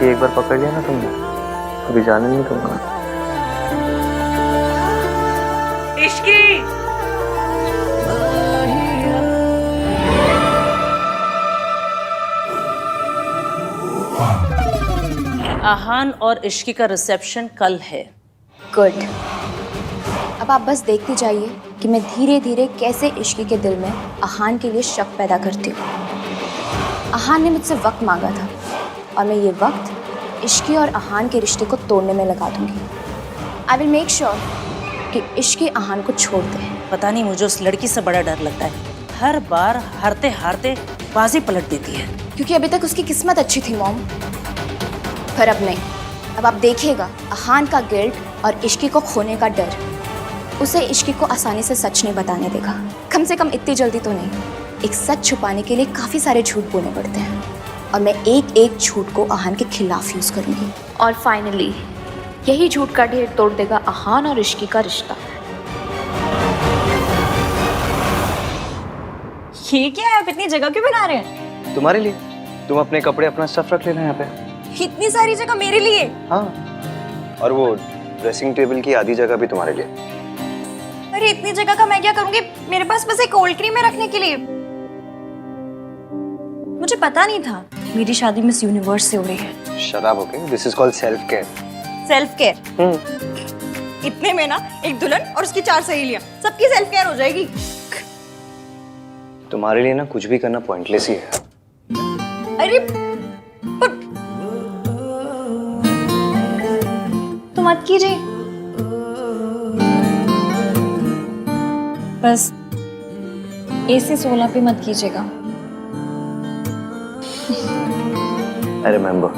एक बार पकड़ लिया ना तुमने, अभी जाने नहीं दूंगा। इश्की आहान और इश्की का रिसेप्शन कल है। गुड। अब आप बस देखते जाइए कि मैं धीरे धीरे कैसे इश्की के दिल में आहान के लिए शक पैदा करती हूँ। आहान ने मुझसे वक्त मांगा था और मैं ये वक्त इश्की और आहान के रिश्ते को तोड़ने में लगा दूंगी। आई विल मेक श्योर कि इश्की आहान को छोड़ दे। पता नहीं मुझे उस लड़की से बड़ा डर लगता है, हर बार हारते हारते बाजी पलट देती है। क्योंकि अभी तक उसकी किस्मत अच्छी थी मॉम, पर अब नहीं। अब आप देखिएगा आहान का गिल्ट और इश्की को खोने का डर उसे इश्की को आसानी से सच नहीं बताने देगा। कम से कम इतनी जल्दी तो नहीं। एक सच छुपाने के लिए काफ़ी सारे झूठ बोलने पड़ते हैं और मैं एक एक झूठ को आहान के खिलाफ यूज़ करूँगी। और फाइनली यही झूठ का ढेर तोड़ देगा आहान और इश्की का रिश्ता। ये क्या है? आप इतनी जगह क्यों बना रहे हैं? तुम्हारे लिए। तुम अपने कपड़े अपना स्टफ रख लेना यहाँ पे। इतनी सारी जगह मेरे लिए? हाँ, और वो ड्रेसिंग टेबल की आधी जगह भी तुम्हारे लिए। अरे इतनी जगह का मैं क्या करूंगी? मेरे पास बस एक कोल्ड क्रीम है रखने के लिए। मुझे पता नहीं था मेरी शादी मिस यूनिवर्स से हो रही है। शराब हो गई। This is called self care. Self care? इतने में ना एक दुल्हन और उसकी 4 सहेलियां, सबकी सेल्फ केयर हो जाएगी। तुम्हारे लिए ना कुछ भी करना पॉइंटलेस ही है। अरे पर तो मत कीजिए, बस AC 16 पे मत कीजिएगा। I remember.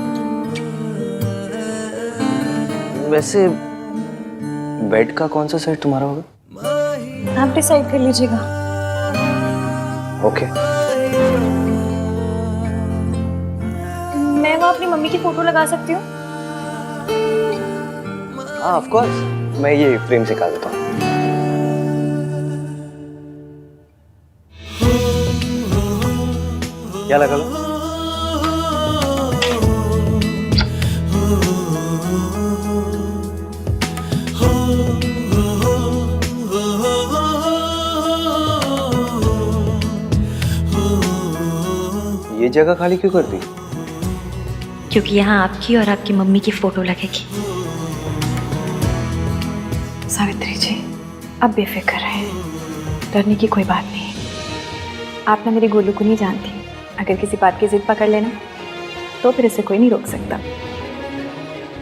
वैसे बेड का कौन सा साइड तुम्हारा होगा? आप डिसाइड कर लीजिएगा। ओके। मैं वहाँ अपनी मम्मी की फोटो लगा सकती हूँ? हाँ ऑफ कोर्स, मैं ये फ्रेम से निकाल देता हूँ। क्या लगा लो? ये जगह खाली क्यों कर दी? क्योंकि यहाँ आपकी और आपकी मम्मी की फोटो लगेगी। सावित्री जी, अब बेफिक्र रहे, डरने की कोई बात नहीं। आप ना मेरी गोलू को नहीं जानती। अगर किसी बात की जिद पकड़ लेना तो फिर इसे कोई नहीं रोक सकता।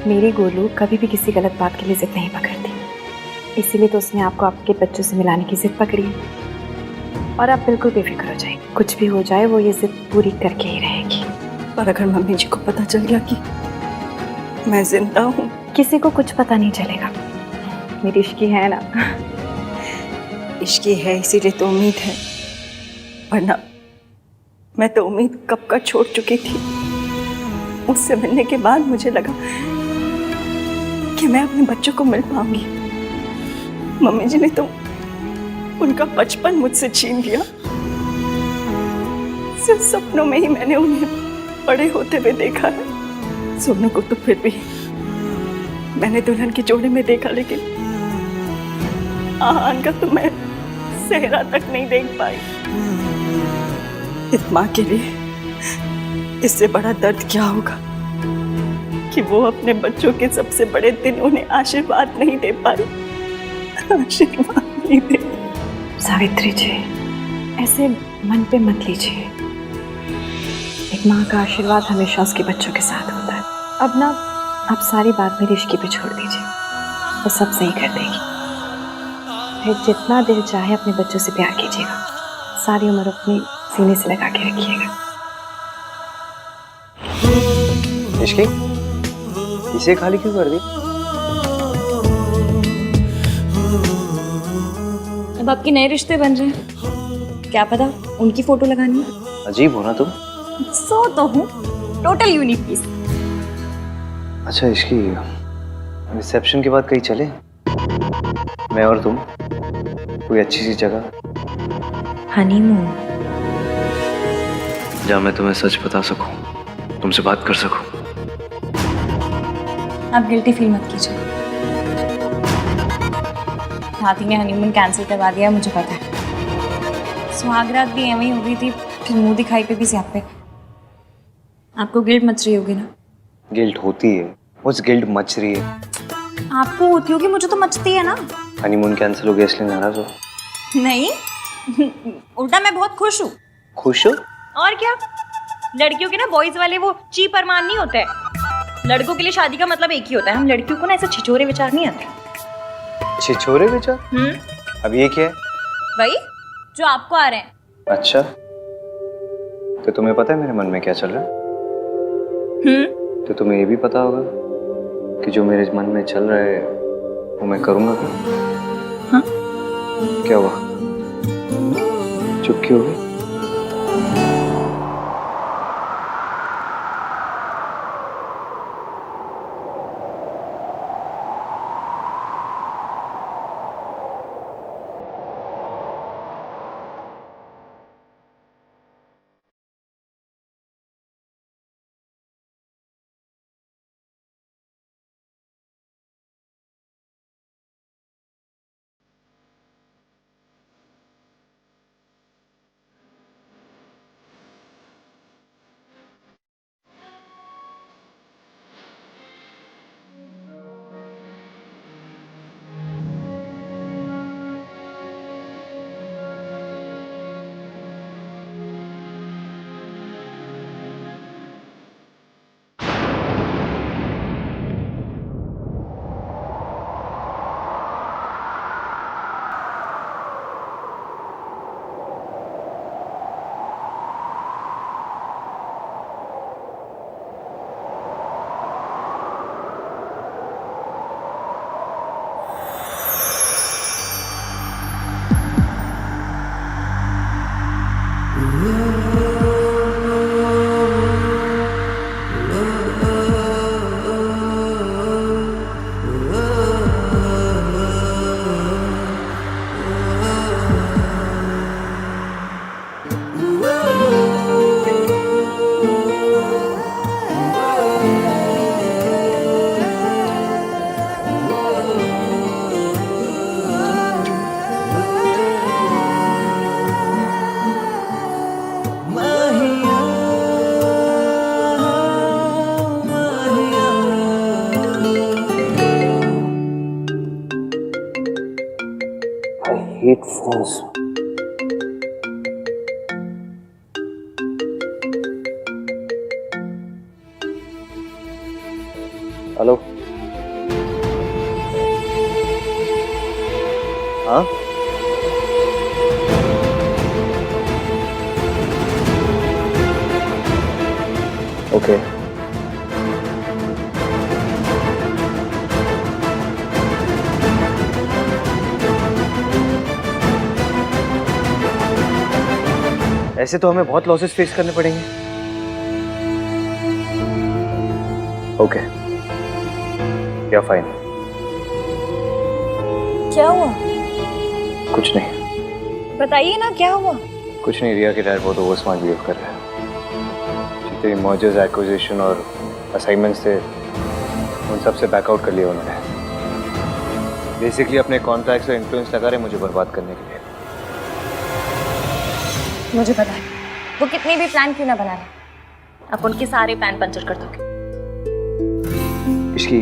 मेरी गोलू कभी भी किसी गलत बात के लिए जिद नहीं पकड़ती, इसीलिए तो उसने आपको आपके बच्चों से मिलाने की जिद पकड़ी है। और आप बिल्कुल बेफिक्र हो जाए, कुछ भी हो जाए वो ये जिद पूरी करके ही रहेगी। पर अगर मम्मी जी को पता चल गया कि मैं जिंदा हूँ? किसी को कुछ पता नहीं चलेगा। मेरी इश्की है ना। इश्की है इसीलिए तो उम्मीद है, वरना मैं तो उम्मीद कब का छोड़ चुकी थी। उससे मिलने के बाद मुझे लगा कि मैं अपने बच्चों को मिल पाऊंगी। मम्मी जी ने तो उनका बचपन मुझसे छीन लिया। सिर्फ सपनों में ही मैंने उन्हें बड़े होते हुए देखा है। सोनू को तो फिर भी मैंने दुल्हन के जोड़े में देखा, लेकिन आहान का तो मैं सेहरा तक नहीं देख पाई। इस माँ के लिए इससे बड़ा दर्द क्या होगा कि वो अपने बच्चों के सबसे बड़े दिन उन्हें आशीर्वाद नहीं दे पाई। आशीर्वाद नहीं दे। सावित्री जी, ऐसे मन पे मत लीजिए। एक माँ का आशीर्वाद हमेशा उसके बच्चों के साथ होता है। अब ना आप सारी बात मेरी इश्की पे छोड़ दीजिए, वो सब सही कर देगी। फिर जितना दिल चाहे अपने बच्चों से प्यार कीजिएगा, सारी उम्र अपनी सीने से लगा के रखिएगा। इश्की, इसे खाली क्यों कर दी? अब आपके नए रिश्ते बन रहे हैं, क्या पता उनकी फोटो लगानी है। अजीब हो ना तुम। सो तो हूँ, टोटल यूनिक पीस। अच्छा इश्की, रिसेप्शन के बाद कहीं चले, मैं और तुम, कोई अच्छी सी जगह। हनीमून? जहाँ मैं तुम्हें सच बता सकूं। तुमसे बात कर सकूं। आप गिल्टी फील मत कीजिए। हाथी ने हनीमून कैंसिल करवा दिया, मुझे पता है। सुहागरात भी एवं ही हो गई थी, फिर मुंह दिखाई पे भी स्यापे। आपको गिल्ट मच रही होगी ना? गिल्ट होती है, उस गिल्ट मच रही है। आपको होती होगी, मुझे तो मचती है ना। हनीमून कैंसिल हो गया इसलिए नाराज हो? नहीं उल्टा मैं बहुत खुश हूँ। खुश हो? और क्या, लड़कियों के ना बॉयज वाले वो चीप अरमान नहीं होते हैं। लड़कों के लिए शादी का मतलब एक ही होता है। हम लड़कियों को ना ऐसे छिछोरे विचार नहीं आते। छिछोरे विचार? अब ये क्या है? वही जो आपको आ रहे हैं। अच्छा, तो तुम्हें पता है मेरे मन में क्या चल रहा है? तो तुम्हें ये भी पता होगा कि जो मेरे मन में चल रहा है वो मैं करूंगा क्या? हाँ? क्या हुआ, चुप क्यों हो गई? I hate phones. हेलो, हाँ? ओके। ऐसे तो हमें बहुत लॉसेस फेस करने पड़ेंगे। ओके, या फाइन। क्या हुआ? कुछ नहीं। बताइए ना क्या हुआ। कुछ नहीं, रिया के डैड बहुत ओवर स्मार्ट बिहेव कर रहे हैं। जितने मर्जर्स, एक्विजिशन और असाइनमेंट्स थे उन सब से बैकआउट कर लिया उन्होंने। बेसिकली अपने कॉन्ट्रैक्ट्स और इन्फ्लुएंस लगा रहे मुझे बर्बाद करने के लिए। मुझे पता है वो कितनी भी प्लान क्यों ना बना ले, आप उनके सारे प्लान पंचर कर दोगे। इसकी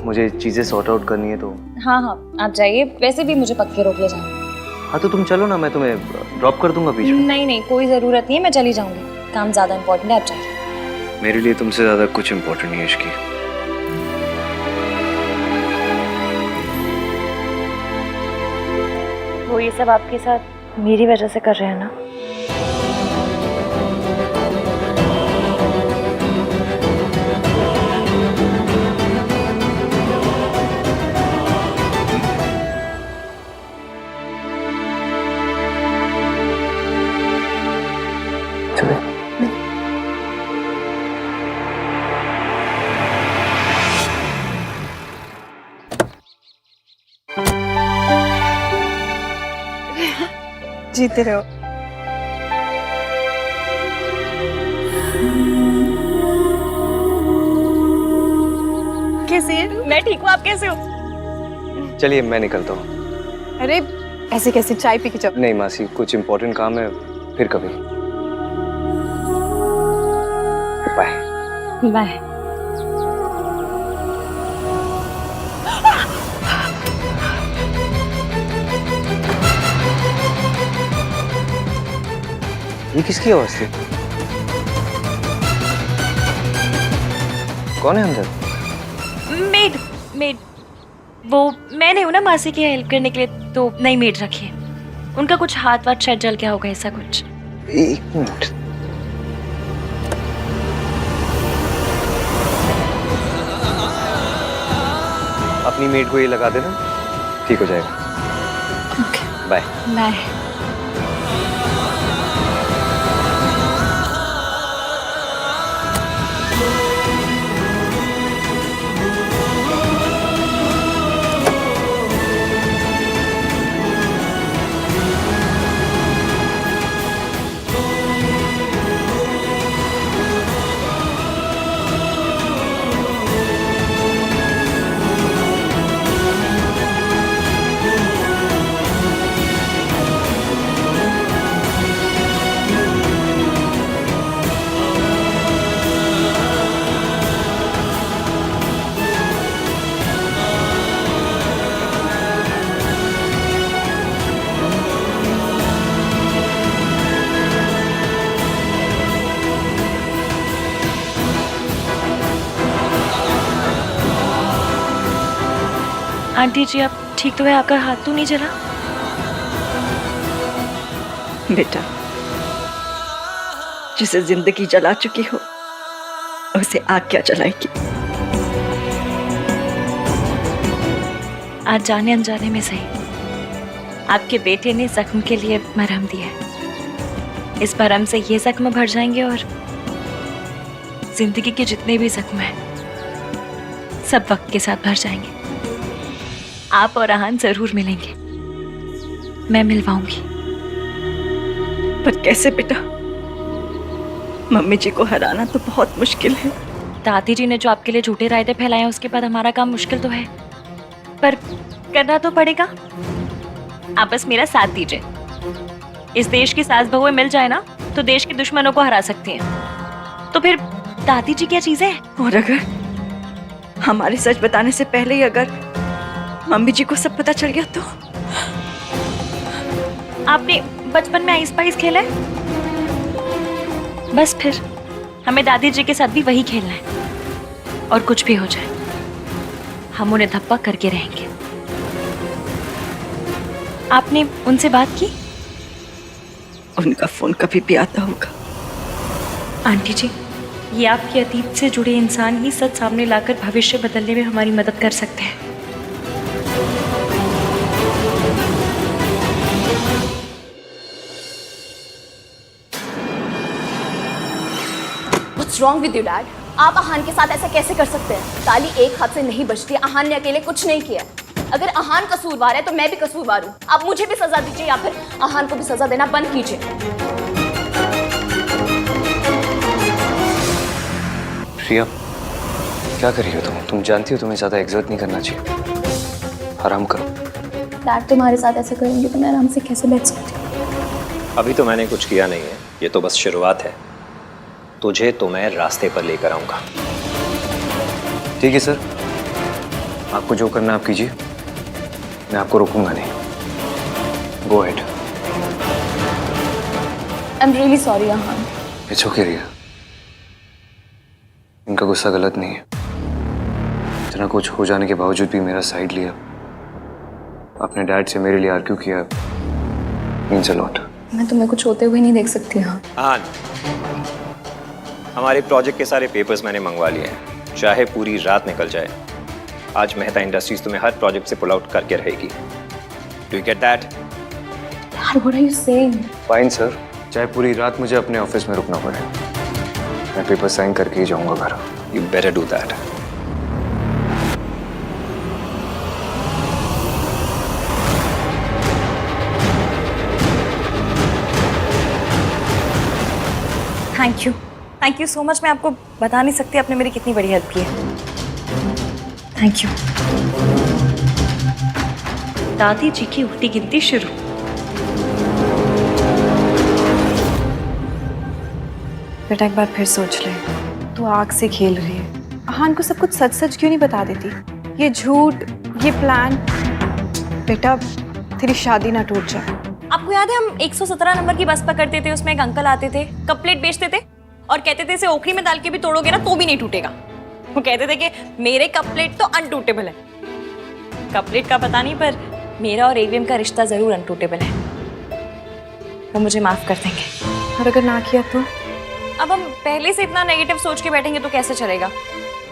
मुझे चीजें सॉर्ट आउट करनी है तो। हाँ हाँ आप जाइए, वैसे भी मुझे पक्के रोक ले जाना। हाँ तो तुम चलो ना, मैं तुम्हें ड्रॉप कर दूंगा बीच में। नहीं नहीं कोई ज़रूरत नहीं है, मैं चली जाऊंगी। काम ज़्यादा इंपॉर्टेंट है, आप जाइए। मेरे लिए तुमसे ज्यादा कुछ इम्पोर्टेंट नहीं है इसकी। वो ये सब आपके साथ मेरी वजह से कर रहे हैं ना? जीते रहो। कैसी है? मैं ठीक हूँ, आप कैसे हो? चलिए मैं निकलता हूँ। अरे ऐसे कैसे, चाय पी के जाओ। नहीं मासी, कुछ इम्पोर्टेंट काम है, फिर कभी। बाय। बाय। ये किसकी आवाज थी? कौन है अंदर? मेड मेड वो मैंने हूं ना मासी की हेल्प करने के लिए, तो नई मेड रखी है। उनका कुछ हाथ वाथ शायद जल गया होगा, ऐसा कुछ। एक मिनट। अपनी मेड को ये लगा देना, ठीक हो जाएगा। Okay bye. Bye. Aunty ji आप ठीक तो है? आपका हाथ तो नहीं जला? बेटा, जिसे जिंदगी जला चुकी हो उसे आग क्या जलाएगी? आज जाने अनजाने में सही, आपके बेटे ने जख्म के लिए मरहम दिया है। इस मरहम से ये जख्म भर जाएंगे और जिंदगी के जितने भी जख्म हैं सब वक्त के साथ भर जाएंगे। आप और आहान जरूर मिलेंगे, मैं मिलवाऊंगी। पर कैसे बेटा? मम्मी जी को हराना तो बहुत मुश्किल है। दादी जी ने जो आपके लिए झूठे रायते फैलाए हैं, उसके बाद हमारा काम मुश्किल तो है, पर करना तो पड़ेगा। आप बस मेरा साथ दीजिए। इस देश की सास बहुएं मिल जाए ना तो देश के दुश्मनों को हरा सकती हैं। तो फिर दादी जी क्या चीजें हैं? और अगर हमारे सच बताने से पहले ही अगर मम्मी जी को सब पता चल गया तो? आपने बचपन में आइस पाइस खेला है? बस फिर हमें दादी जी के साथ भी वही खेलना है। और कुछ भी हो जाए हम उन्हें धप्पा करके रहेंगे। आपने उनसे बात की? उनका फोन कभी भी आता होगा। आंटी जी, ये आपके अतीत से जुड़े इंसान ही सच सामने लाकर भविष्य बदलने में हमारी मदद कर सकते हैं। What's wrong with you, Dad? आप आहान के साथ ऐसा कैसे कर सकते हैं? ताली एक हाथ से नहीं बजती। आहान ने अकेले कुछ नहीं किया। अगर आहान कसूरवार है तो मैं भी कसूरवार हूँ। आप मुझे भी सजा दीजिए या फिर आहान को भी सजा देना बंद कीजिए। प्रिया, क्या कर रही हो तुम? तुम जानती हो तुम्हें ज्यादा एग्जर्ट नहीं करना चाहिए। आराम करो। डैड तुम्हारे साथ ऐसे करेंगे तो मैं आराम से कैसे बैठ सकती हूँ? अभी तो मैंने कुछ किया नहीं है, ये तो बस शुरुआत है। तुझे तो मैं रास्ते पर लेकर आऊंगा। ठीक है सर, आपको जो करना आप कीजिए, मैं आपको रोकूंगा नहीं। Go ahead. I am really sorry Aahan. It's okay Riya, इनका गुस्सा गलत नहीं है। इतना कुछ हो जाने के बावजूद भी मेरा साइड लिया, अपने डैड से मेरे लिए आर्ग्यू किया, मीन्स अ लॉट। मैं तुम्हें कुछ होते हुए नहीं देख सकती। हाँ, हमारे प्रोजेक्ट के सारे पेपर्स मैंने मंगवा लिए हैं, चाहे पूरी रात निकल जाए। आज मेहता इंडस्ट्रीज तुम्हें हर प्रोजेक्ट से पुल आउट करके रहेगी। Do you get that? Dad, what are you saying? Fine sir, चाहे पूरी रात मुझे अपने ऑफिस में रुकना पड़े, मैं पेपर साइन करके ही जाऊंगा घर। You better do that. Thank you so much. मैं आपको बता नहीं सकती आपने मेरी कितनी बड़ी हेल्प की है। Thank you. दादी जी की उल्टी गिनती शुरू। बेटा एक बार फिर सोच ले, तू आग से खेल रही है। अहान को सब कुछ सच सच क्यों नहीं बता देती? ये झूठ, ये प्लान। बेटा तेरी शादी ना टूट जाए। आपको याद है हम 117 नंबर की बस पकड़ते थे, उसमें एक अंकल आते थे, कप प्लेट बेचते थे और कहते थे इसे ओखली में डाल के भी तोड़ोगे ना तो भी नहीं टूटेगा। वो कहते थे कि मेरे कप प्लेट तो अनटूटेबल है। कप प्लेट का पता नहीं, पर मेरा और एवीएम का रिश्ता जरूर अनटूटेबल है। वो मुझे माफ कर देंगे। और अगर ना किया तो? अब हम पहले से इतना नेगेटिव सोच के बैठेंगे तो कैसे चलेगा?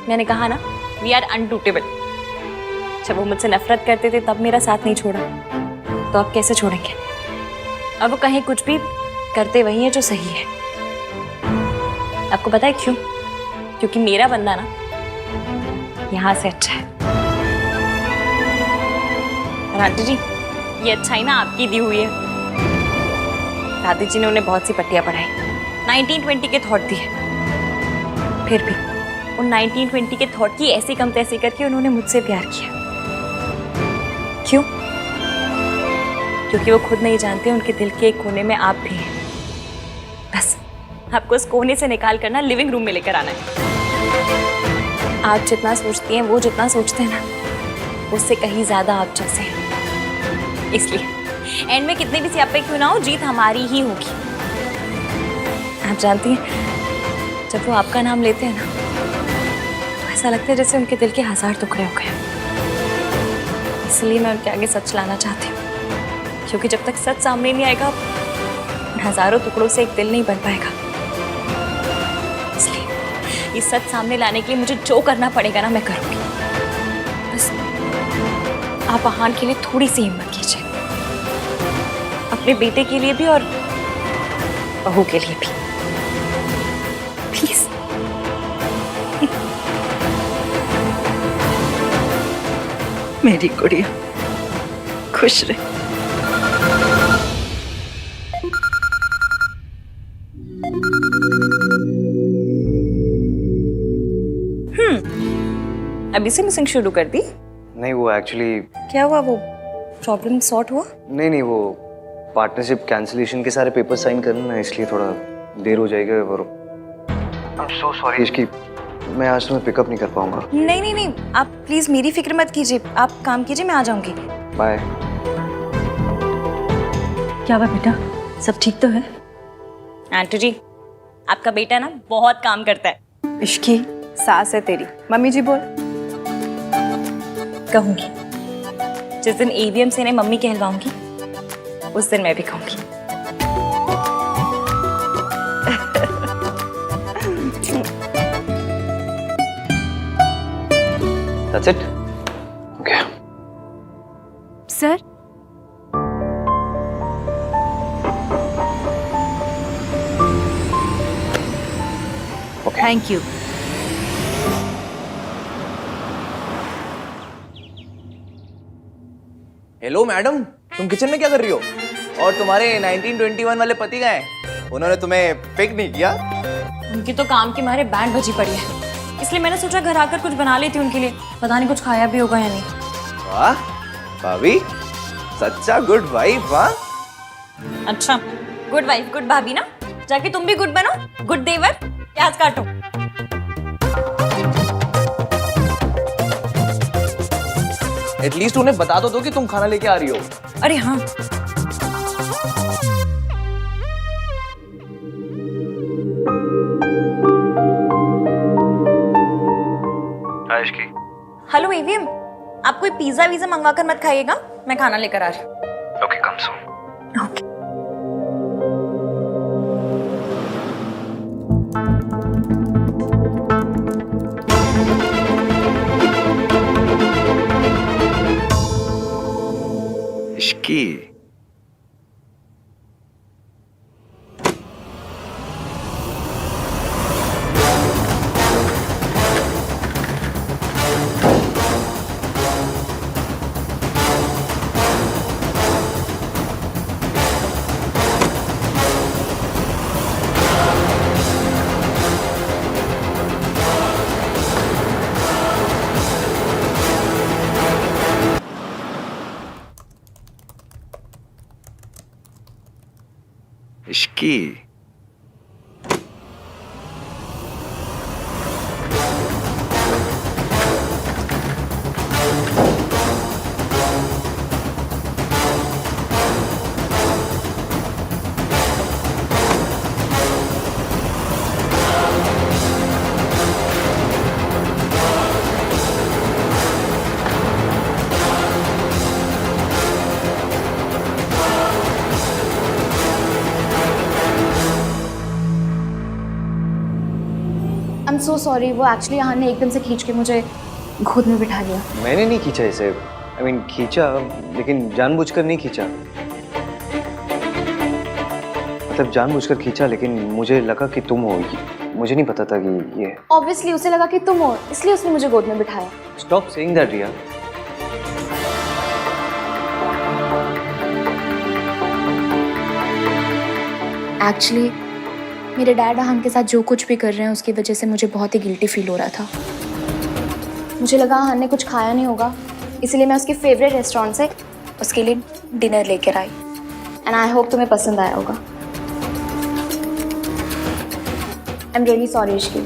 मैंने कहा ना, वी आर अनटूटेबल। जब वो मुझसे नफरत करते थे तब मेरा साथ नहीं छोड़ा, तो अब कैसे छोड़ेंगे? अब वो कहीं कुछ भी करते वही है जो सही है। आपको पता है क्यों? क्योंकि मेरा बंदा ना यहाँ से अच्छा है। और आंटी जी, ये अच्छाई ना आपकी दी हुई है। दादी जी ने उन्हें बहुत सी पट्टियां पढ़ाई, 1920 के थॉट दिए। फिर भी उन 1920 के थॉट की ऐसी कम तैसी करके उन्होंने मुझसे प्यार किया। क्यों? क्योंकि वो खुद नहीं जानते उनके दिल के एक कोने में आप भी हैं। बस आपको उस कोने से निकाल कर ना लिविंग रूम में लेकर आना है। आप जितना सोचती हैं, वो जितना सोचते हैं ना, उससे कहीं ज्यादा आप जैसे हैं। इसलिए एंड में कितने भी सियापे क्यों ना हो, जीत हमारी ही होगी। आप जानती हैं, जब वो आपका नाम लेते हैं ना, तो ऐसा लगता है जैसे उनके दिल के 1000 टुकड़े हो गए। इसलिए मैं उनके आगे सच लाना चाहती हूँ, क्योंकि जब तक सच सामने नहीं आएगा, हजारों टुकड़ों से एक दिल नहीं बन पाएगा। इसलिए इस सच सामने लाने के लिए मुझे जो करना पड़ेगा ना, मैं करूँगी। बस आप अहान के लिए थोड़ी सी हिम्मत कीजिए, अपने बेटे के लिए भी और बहू के लिए भी। प्लीज। मेरी गुड़िया खुश रहे। अभी से मिसिंग शुरू कर दी? नहीं, वो एक्चुअली क्या हुआ? वो प्रॉब्लम सॉर्ट हुआ? नहीं, वो पार्टनरशिप कैंसिलेशन के सारे पेपर साइन करना है, इसलिए थोड़ा देर हो जाएगा। और आई एम सो सॉरी इसकी, मैं आज तुम्हें पिकअप नहीं कर पाऊंगा। नहीं, आप प्लीज मेरी फिक्र मत कीजिए। आप काम कीजिए, मैं आ जाऊंगी। बाय। क्या हुआ बेटा, सब ठीक तो है? आंटी जी, आपका बेटा ना बहुत काम करता है। इश्की सास है तेरी। मम्मी जी बोल। कहूंगी, जिस दिन एवीएम से इन्हें मम्मी कहलवाऊंगी, उस दिन मैं भी कहूंगी। That's it? Okay. Sir thank you. Hello madam, तुम किचन में क्या कर रही हो? और तुम्हारे 1921 वाले पति गए, उन्होंने तुम्हें पिक नहीं किया? उनकी तो काम के मारे बैंड बजी पड़ी है, इसलिए मैंने सोचा घर आकर कुछ बना लेती उनके लिए। पता नहीं कुछ खाया भी होगा या नहीं। वाह भाभी, सच्चा गुड वाइफ। वाह, अच्छा, गुड वाइफ गुड भाभी ना, जाके तुम भी गुड बनो। गुड देवर, प्याज काटो। एटलीस्ट उन्हें बता तो दो कि तुम खाना लेके आ रही हो। अरे हाँ, हेलो एवीएम, आप कोई पिज्जा वीजा मंगवा कर मत खाइएगा, मैं खाना लेकर आ रही हूँ। Okay, come soon. Okay. Ishki, की। आई एम सो सॉरी, वो एक्चुअली यहाँ ने एकदम से खींच के मुझे गोद में बिठा लिया। मैंने नहीं खींचा इसे, आई मीन खींचा, लेकिन जानबूझकर नहीं खींचा। मतलब जानबूझकर खींचा, लेकिन मुझे लगा कि तुम हो। मुझे नहीं पता था कि ये। ऑब्वियसली उसे लगा कि तुम हो, इसलिए उसने मुझे गोद में बिठाया। Stop saying that Riya. Actually मेरे डैड अहान के साथ जो कुछ भी कर रहे हैं उसकी वजह से मुझे बहुत ही गिल्टी फील हो रहा था। मुझे लगा अहान ने कुछ खाया नहीं होगा, इसलिए मैं उसके फेवरेट रेस्टोरेंट से उसके लिए डिनर लेकर आई। एंड आई होप तुम्हें पसंद आया होगा। आई एम रियली सॉरी इश्की,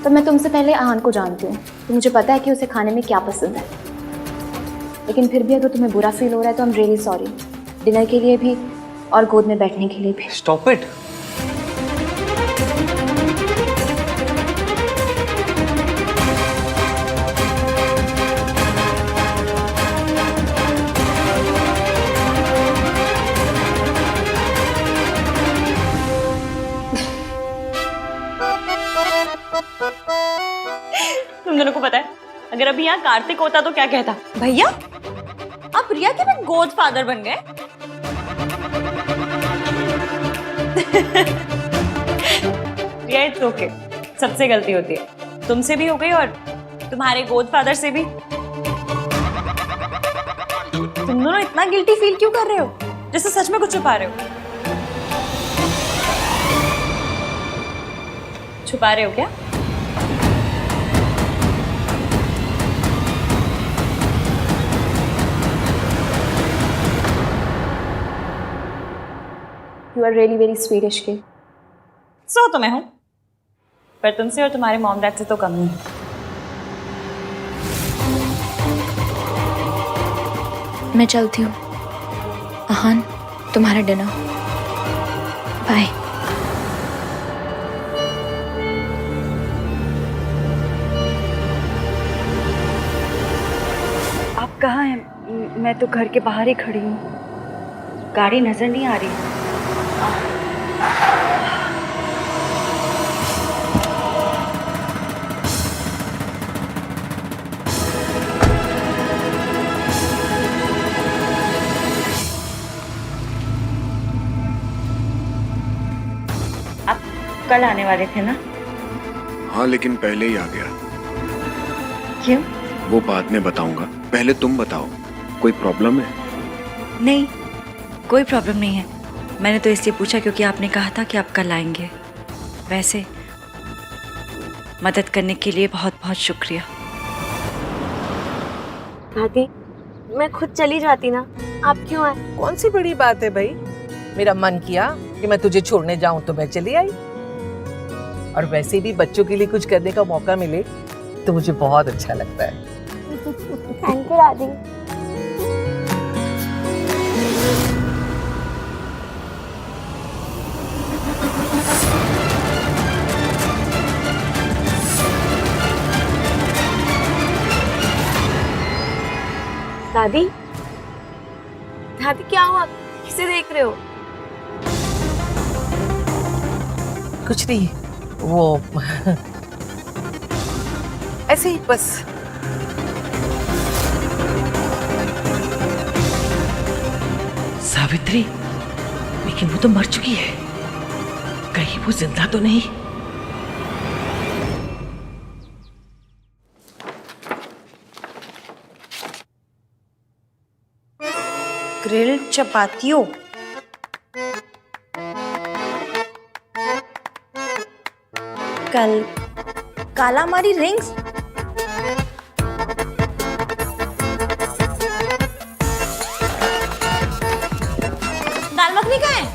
तो मैं तुमसे पहले अहान को जानती हूँ, तो मुझे पता है कि उसे खाने में क्या पसंद है। लेकिन फिर भी अगर तुम्हें बुरा फील हो रहा है तो आई एम रियली सॉरी, डिनर के लिए भी और गोद में बैठने के लिए भी। Stop it. तुम दोनों को पता है, अगर अभी यहाँ कार्तिक होता तो क्या कहता? भैया आप रिया के भी गोद फादर बन गए। रिया इट्स ओके, सबसे गलती होती है, तुमसे भी हो गई और तुम्हारे गोद फादर से भी। तुम दोनों इतना गिल्टी फील क्यों कर रहे हो, जैसे सच में कुछ छुपा रहे हो। छुपा रहे हो क्या? You are really very sweet Ishqi. So तो मैं हूं, पर तुमसे और तुम्हारे मॉम डैड से तो कम नहीं। मैं चलती हूँ। अहान, तुम्हारा डिनर। बाय। आप कहाँ हैं? मैं तो घर के बाहर ही खड़ी हूँ, गाड़ी नजर नहीं आ रही। आप कल आने वाले थे ना? हाँ, लेकिन पहले ही आ गया। क्यों? वो बाद में बताऊंगा, पहले तुम बताओ, कोई प्रॉब्लम है? नहीं, कोई प्रॉब्लम नहीं है। मैंने तो इसलिए पूछा क्योंकि आपने कहा था कि आप कल आएंगे। वैसे मदद करने के लिए बहुत बहुत शुक्रिया। दादी, मैं खुद चली जाती ना, आप क्यों आए? कौन सी बड़ी बात है भाई, मेरा मन किया कि मैं तुझे छोड़ने जाऊं तो मैं चली आई। और वैसे भी बच्चों के लिए कुछ करने का मौका मिले तो मुझे बहुत अच्छा लगता है। थैंक यू दादी। दादी, दादी क्या हुआ? किसे देख रहे हो? कुछ नहीं, वो ऐसे ही बस। सावित्री, लेकिन वो तो मर चुकी है, कहीं वो जिंदा तो नहीं? ग्रिल्ड चपातियों, कालामारी रिंग्स, दाल मखनी कहाँ है?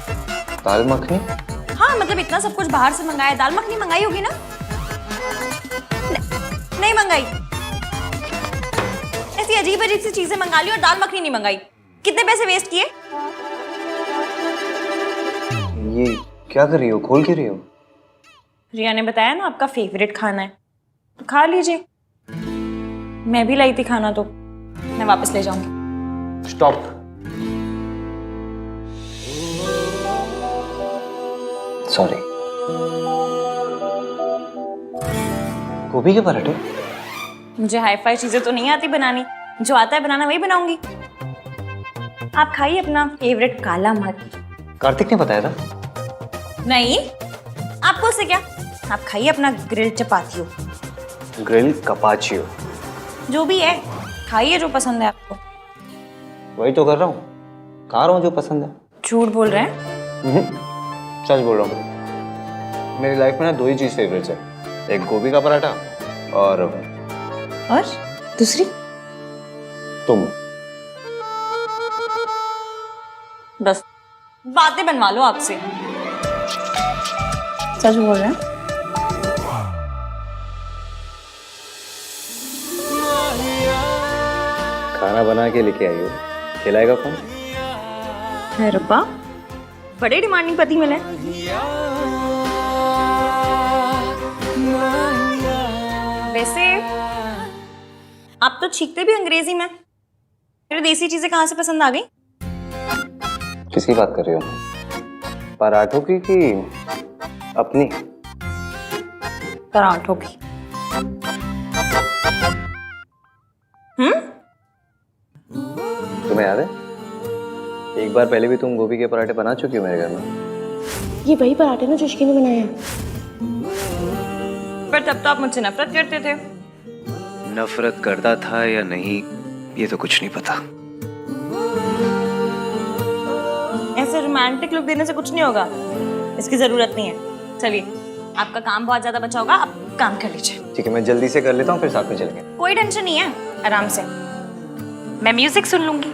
दाल मखनी? जब इतना सब कुछ बाहर से मंगाया, दाल मखनी मंगाई होगी ना? नहीं मंगाई। ऐसी अजीब अजीब सी चीजें मंगा ली और दाल मखनी नहीं मंगाई। कितने पैसे वेस्ट किए? ये क्या कर रही हो? खोल के रही हो? रिया ने बताया ना आपका फेवरेट खाना है, तो खा लीजिए। मैं भी लाई थी खाना, तो मैं वापस ले जाऊंगी। स्टॉप। सॉरी। गोभी के पराठे? मुझे हाई फाई चीजें तो नहीं आती बनानी, जो आता है बनाना वही बनाऊंगी। आप खाइए अपना फेवरेट काला मर्च। कार्तिक ने बताया था। नहीं, आपको उससे क्या? आप खाइए अपना ग्रिल चपातियो, ग्रिल कपाचियो, जो भी है खाइए, जो पसंद है आपको। वही तो कर रहा हूँ, खा रहा हूँ जो पसंद है। झूठ बोल रहे हैं? सच बोल रहा हूँ। मेरी लाइफ में ना 2 ही चीज फेवरेट्स है, एक गोभी का पराठा और दूसरी तुम। बस बातें बनवा लो आपसे। सच बोल रहे हैं? खाना बना के लेके आई हो, खिलाएगा कौन? है रब्बा, बड़े डिमांडिंग पति मिले। वैसे आप तो छींकते भी अंग्रेजी में, फिर देसी चीजें कहाँ से पसंद आ गई? किसकी बात कर रही हो? पराठों की कि अपनी? पराठों की। तुम्हें याद है एक बार पहले भी तुम गोभी के पराठे बना चुकी हो मेरे घर में? ये वही पराठे ना जो इश्की ने बनाए हैं। पर तब तो आप मुझसे नफरत करते थे। नफरत करता था या नहीं ये तो कुछ नहीं पता। ऐसे रोमांटिक लुक देने से कुछ नहीं होगा, इसकी जरूरत नहीं है। चलिए, आपका काम बहुत ज्यादा बचा होगा, आप काम कर लीजिए। ठीक है, मैं जल्दी से कर लेता हूँ, फिर साथ में चलेंगे। कोई टेंशन नहीं है, आराम से। मैं म्यूजिक सुन लूंगी।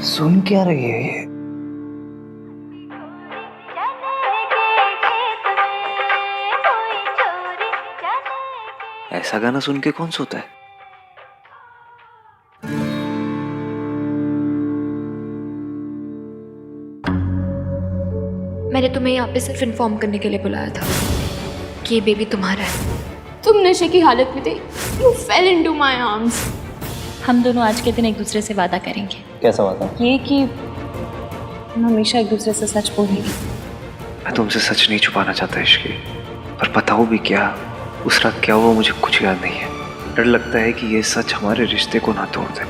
सुन क्या रही है ये? ऐसा गाना सुन के कौन सोता है? मैंने तुम्हें यहाँ पे सिर्फ इन्फॉर्म करने के लिए बुलाया था कि ये बेबी तुम्हारा है। तुम नशे की हालत में थे। You fail into my arms. हम दोनों आज के दिन एक दूसरे से वादा करेंगे। कैसा वादा? ये कि हम हमेशा एक दूसरे से सच बोलेंगे। मैं तुमसे सच नहीं छुपाना चाहता इश्की, पर बताऊं भी क्या, उस रात क्या हुआ मुझे कुछ याद नहीं है। डर लगता है कि ये सच हमारे रिश्ते को ना तोड़ दे,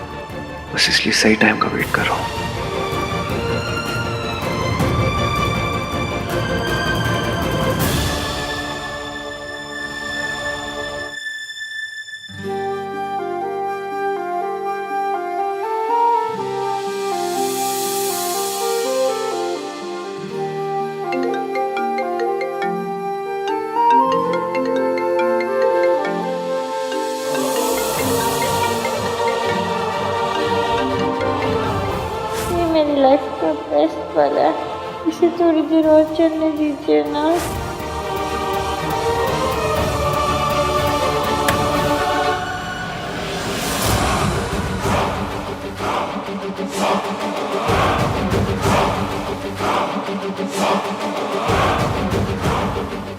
बस इसलिए सही टाइम का वेट कर रहा हूँ। मेरी लाइफ का बेस्ट पल है, इसे थोड़ी देर और चलने दीजिए ना।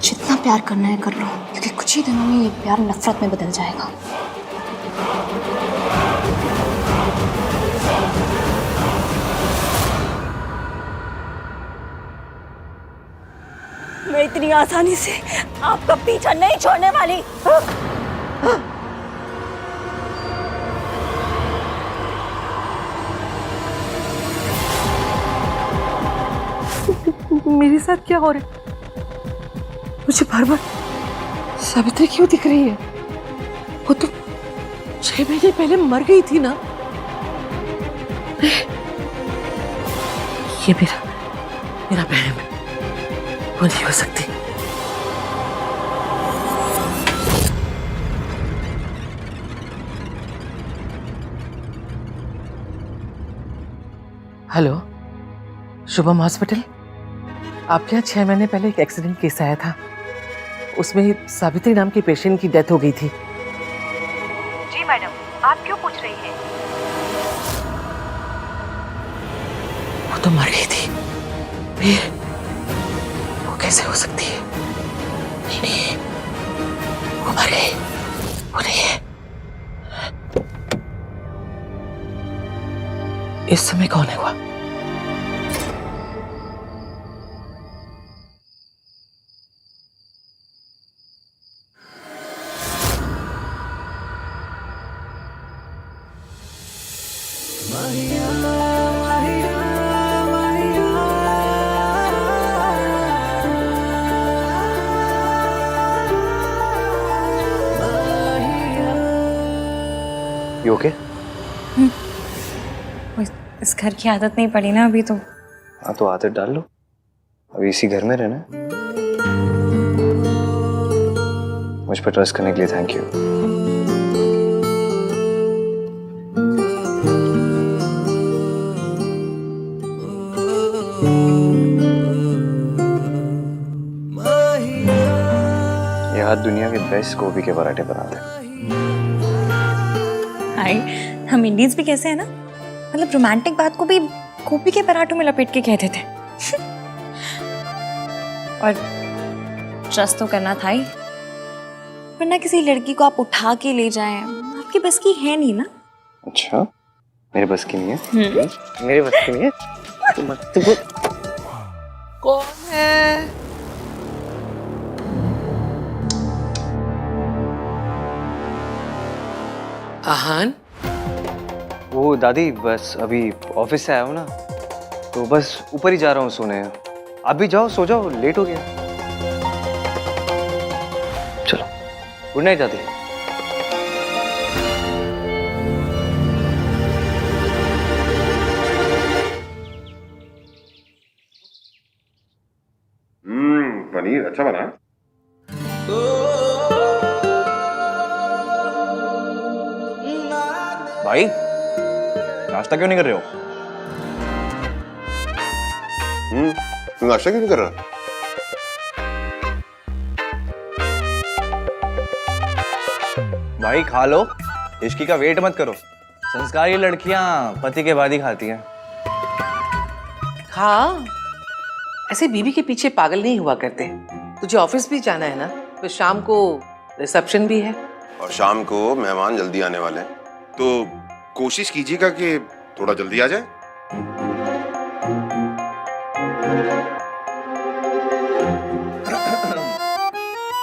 जितना प्यार करना है कर लो, क्योंकि कुछ ही दिनों में ये प्यार नफरत में बदल जाएगा। मैं इतनी आसानी से आपका पीछा नहीं छोड़ने वाली। मेरे साथ क्या हो रहा है? मुझे बार बार सावित्री क्यों दिख रही है? वो तो 6 महीने पहले मर गई थी ना। ये मेरा बहन है, वो नहीं हो सकती। Hello, Shubham hospital. आपके यहाँ 6 महीने पहले एक एक्सीडेंट केस आया था, उसमें सावित्री नाम के पेशेंट की डेथ हो गई थी। जी मैडम, आप क्यों पूछ रही हैं? वो तो मर गई थी। वो कैसे हो सकती है? नहीं, वो मर गई, वो नहीं है। इस समय कौन है वो? You okay? इस घर की आदत नहीं पड़ी ना अभी तो। हाँ तो आदत डाल लो, अभी इसी घर में रहना। मुझ पर ट्रस्ट करने के लिए थैंक यू। ये हाथ दुनिया के बेस्ट गोभी के पराठे बनाते हैं। हाय, हम इंडियंस भी कैसे है ना, मतलब रोमांटिक बात को भी गोभी के पराठों में लपेट के कहते थे। और ट्रस्ट तो करना था ही, वरना किसी लड़की को आप उठा के ले जाएं, आपकी बस की है नहीं ना। अच्छा, मेरे बस की नहीं है? मेरे बस की नहीं है? तुमको कौन है? आहान? वो दादी, बस अभी ऑफिस से आया हूँ ना, तो बस ऊपर ही जा रहा हूँ सोने। आप भी जाओ, सो जाओ, लेट हो गया। चलो, गुड नाइट दादी। पनीर अच्छा बना। भाई, नाश्ता क्यों नहीं कर रहे हो? तू नाश्ता क्यों नहीं कर रहा? भाई खा लो, इश्की का वेट मत करो। संस्कारी लड़कियां पति के बाद ही खाती हैं। हाँ, ऐसे बीवी के पीछे पागल नहीं हुआ करते। तुझे ऑफिस भी जाना है ना, तो शाम को रिसेप्शन भी है। और शाम को मेहमान जल्दी आने वाले हैं, तो कोशिश कीजिएगा कि थोड़ा जल्दी आ जाए।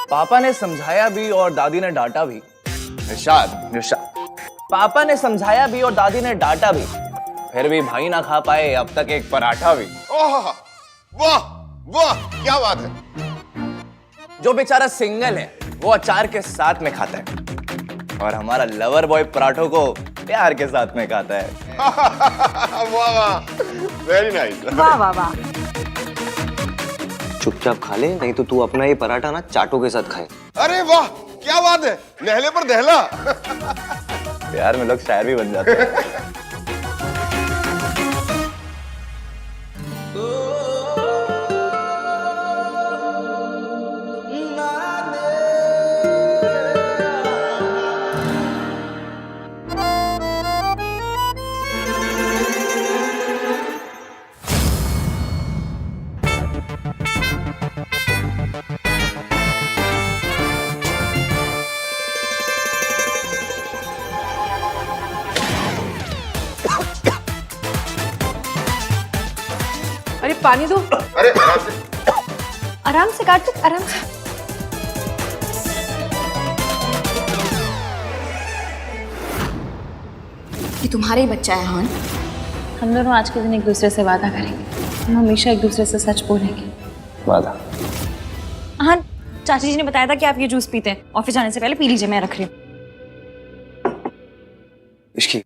पापा ने समझाया भी और दादी ने डांटा भी। निशाद, पापा ने समझाया भी और दादी ने डांटा भी, फिर भी भाई ना खा पाए अब तक एक पराठा भी। ओह, वाह वाह, क्या बात है। जो बेचारा सिंगल है वो अचार के साथ में खाता है, और हमारा लवर बॉय पराठों को प्यार के साथ में खाता है। वाह वाह, वेरी नाइस। वाह वाह वाह। चुपचाप खा ले, नहीं तो तू अपना ये पराठा ना चाटों के साथ खाए। अरे वाह, क्या बात है, नहले पर दहला। प्यार में लोग शायर भी बन जाते हैं। अरे पानी दो। अरे आराम से काट दो, आराम से। ये तुम्हारा ही बच्चा है हान। हम दोनों आज के दिन एक दूसरे से वादा करेंगे, हम हमेशा एक दूसरे से सच बोलेंगे। वादा। हाँ, चाची जी ने बताया था कि आप ये जूस पीते हैं। ऑफिस जाने से पहले पी लीजिए, मैं रख रही हूँ। इश्की,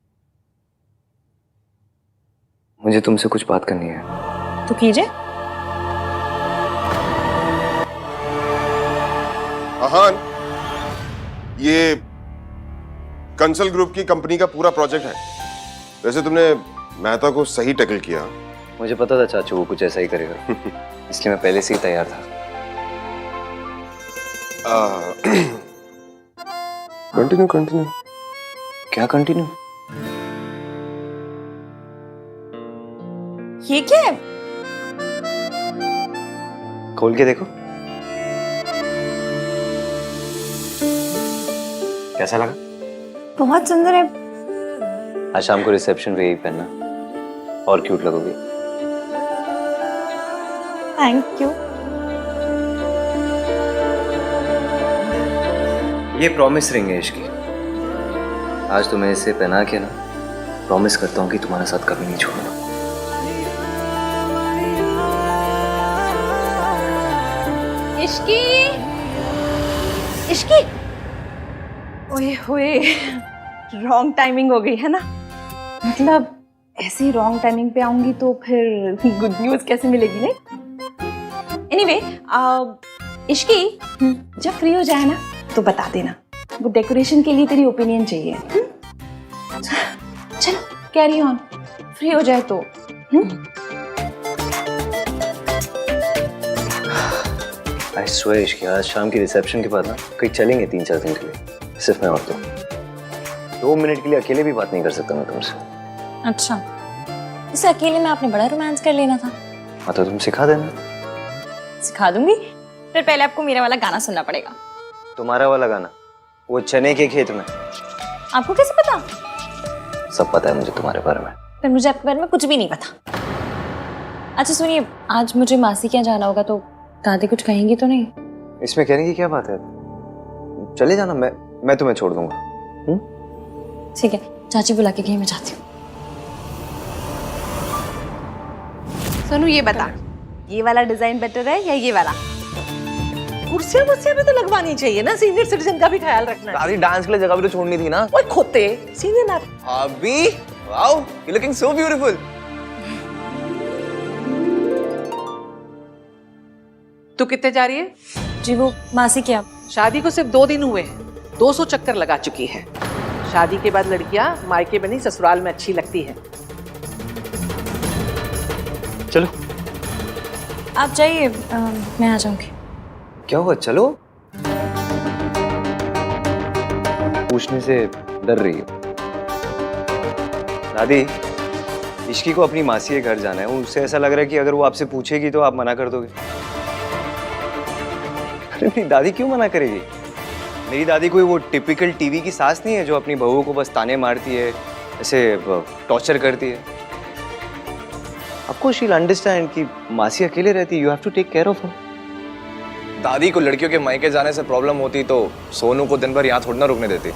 मुझे तुमसे कुछ बात करनी है। तो कीजिए। आहान, ये कंसल ग्रुप की कंपनी का पूरा प्रोजेक्ट है। वैसे तुमने मेहता को सही टैकल किया। मुझे पता था चाचू वो कुछ ऐसा ही करेगा, इसलिए मैं पहले से ही तैयार था। Continue continue. क्या कंटिन्यू? ये क्या है? खोल के देखो। कैसा लगा? बहुत सुंदर है। आज शाम को रिसेप्शन पे यही पहनना, और क्यूट लगोगी। Thank you. ये प्रॉमिस रिंग है इश्की। आज तुम्हें इसे पहना के ना प्रॉमिस करता हूँ कि तुम्हारा साथ कभी नहीं छोड़ूंगा। इश्की, इश्की, ओए होए, रॉन्ग टाइमिंग हो गई है ना। मतलब ऐसी रॉन्ग टाइमिंग पे आऊंगी तो फिर गुड न्यूज कैसे मिलेगी नहीं? एनीवे, इश्की, जब फ्री हो जाए ना तो बता देना। वो डेकोरेशन के लिए तेरी ओपिनियन चाहिए। चलो कैरी ऑन, फ्री हो जाए तो। आई स्वेयर इश्की, आज शाम की रिसेप्शन के बाद ना कहीं चलेंगे 3-4 दिन के लिए, सिर्फ मैं और तुम। 2 मिनट के लिए अकेले भी बात नहीं कर सकता मैं तुमसे। अच्छा, इसे अकेले में आपने बड़ा रोमांस कर लेना था। हाँ तो तुम सिखा देना। सिखा दूंगी, फिर पहले आपको मेरा वाला गाना सुनना पड़ेगा। तुम्हारा वाला गाना? वो चने के खेत में। आपको कैसे पता? सब पता है मुझे तुम्हारे बारे में। फिर मुझे आपके बारे में कुछ भी नहीं पता। अच्छा सुनिए, आज मुझे मासी के यहाँ जाना होगा तो दादी कुछ कहेंगी तो नहीं? इसमें कहने की क्या बात है, चले जाना, मैं तुम्हें छोड़ दूंगा। ठीक है, चाची बुला के गई, मैं जाती हूँ। सोनू ये बता, ये वाला डिजाइन बेटर है या ये वाला? कुर्सियां भी तो लगवानी चाहिए ना, सीनियर सिटीजन का भी ख्याल रखना है। दादी डांस के लिए जगह भी तो छोड़नी थी ना। ओए खोते, सीनियर ना। अभी wow, you looking so beautiful. तू कितने जा रही है? जी वो मासी के यहाँ। शादी को सिर्फ 2 दिन हुए हैं, 200 चक्कर लगा चुकी है। शादी के बाद लड़कियां मायके में नहीं ससुराल में अच्छी लगती है। चलो आप जाइए, मैं आ जाऊंगी। क्या हुआ, चलो। पूछने से डर रही है दादी। इश्की को अपनी मासी के घर जाना है, उससे ऐसा लग रहा है कि अगर वो आपसे पूछेगी तो आप मना कर दोगे। अरे मेरी दादी क्यों मना करेगी? मेरी दादी कोई वो टिपिकल टीवी की सास नहीं है जो अपनी बहू को बस ताने मारती है, ऐसे टॉर्चर करती है। आपको शी विल अंडरस्टैंड कि मासी अकेले रहती है, you have to take care of her. दादी को लड़कियों के मायके जाने से प्रॉब्लम होती तो सोनू को दिन भर यहाँ थोड़ा ना रुकने देती।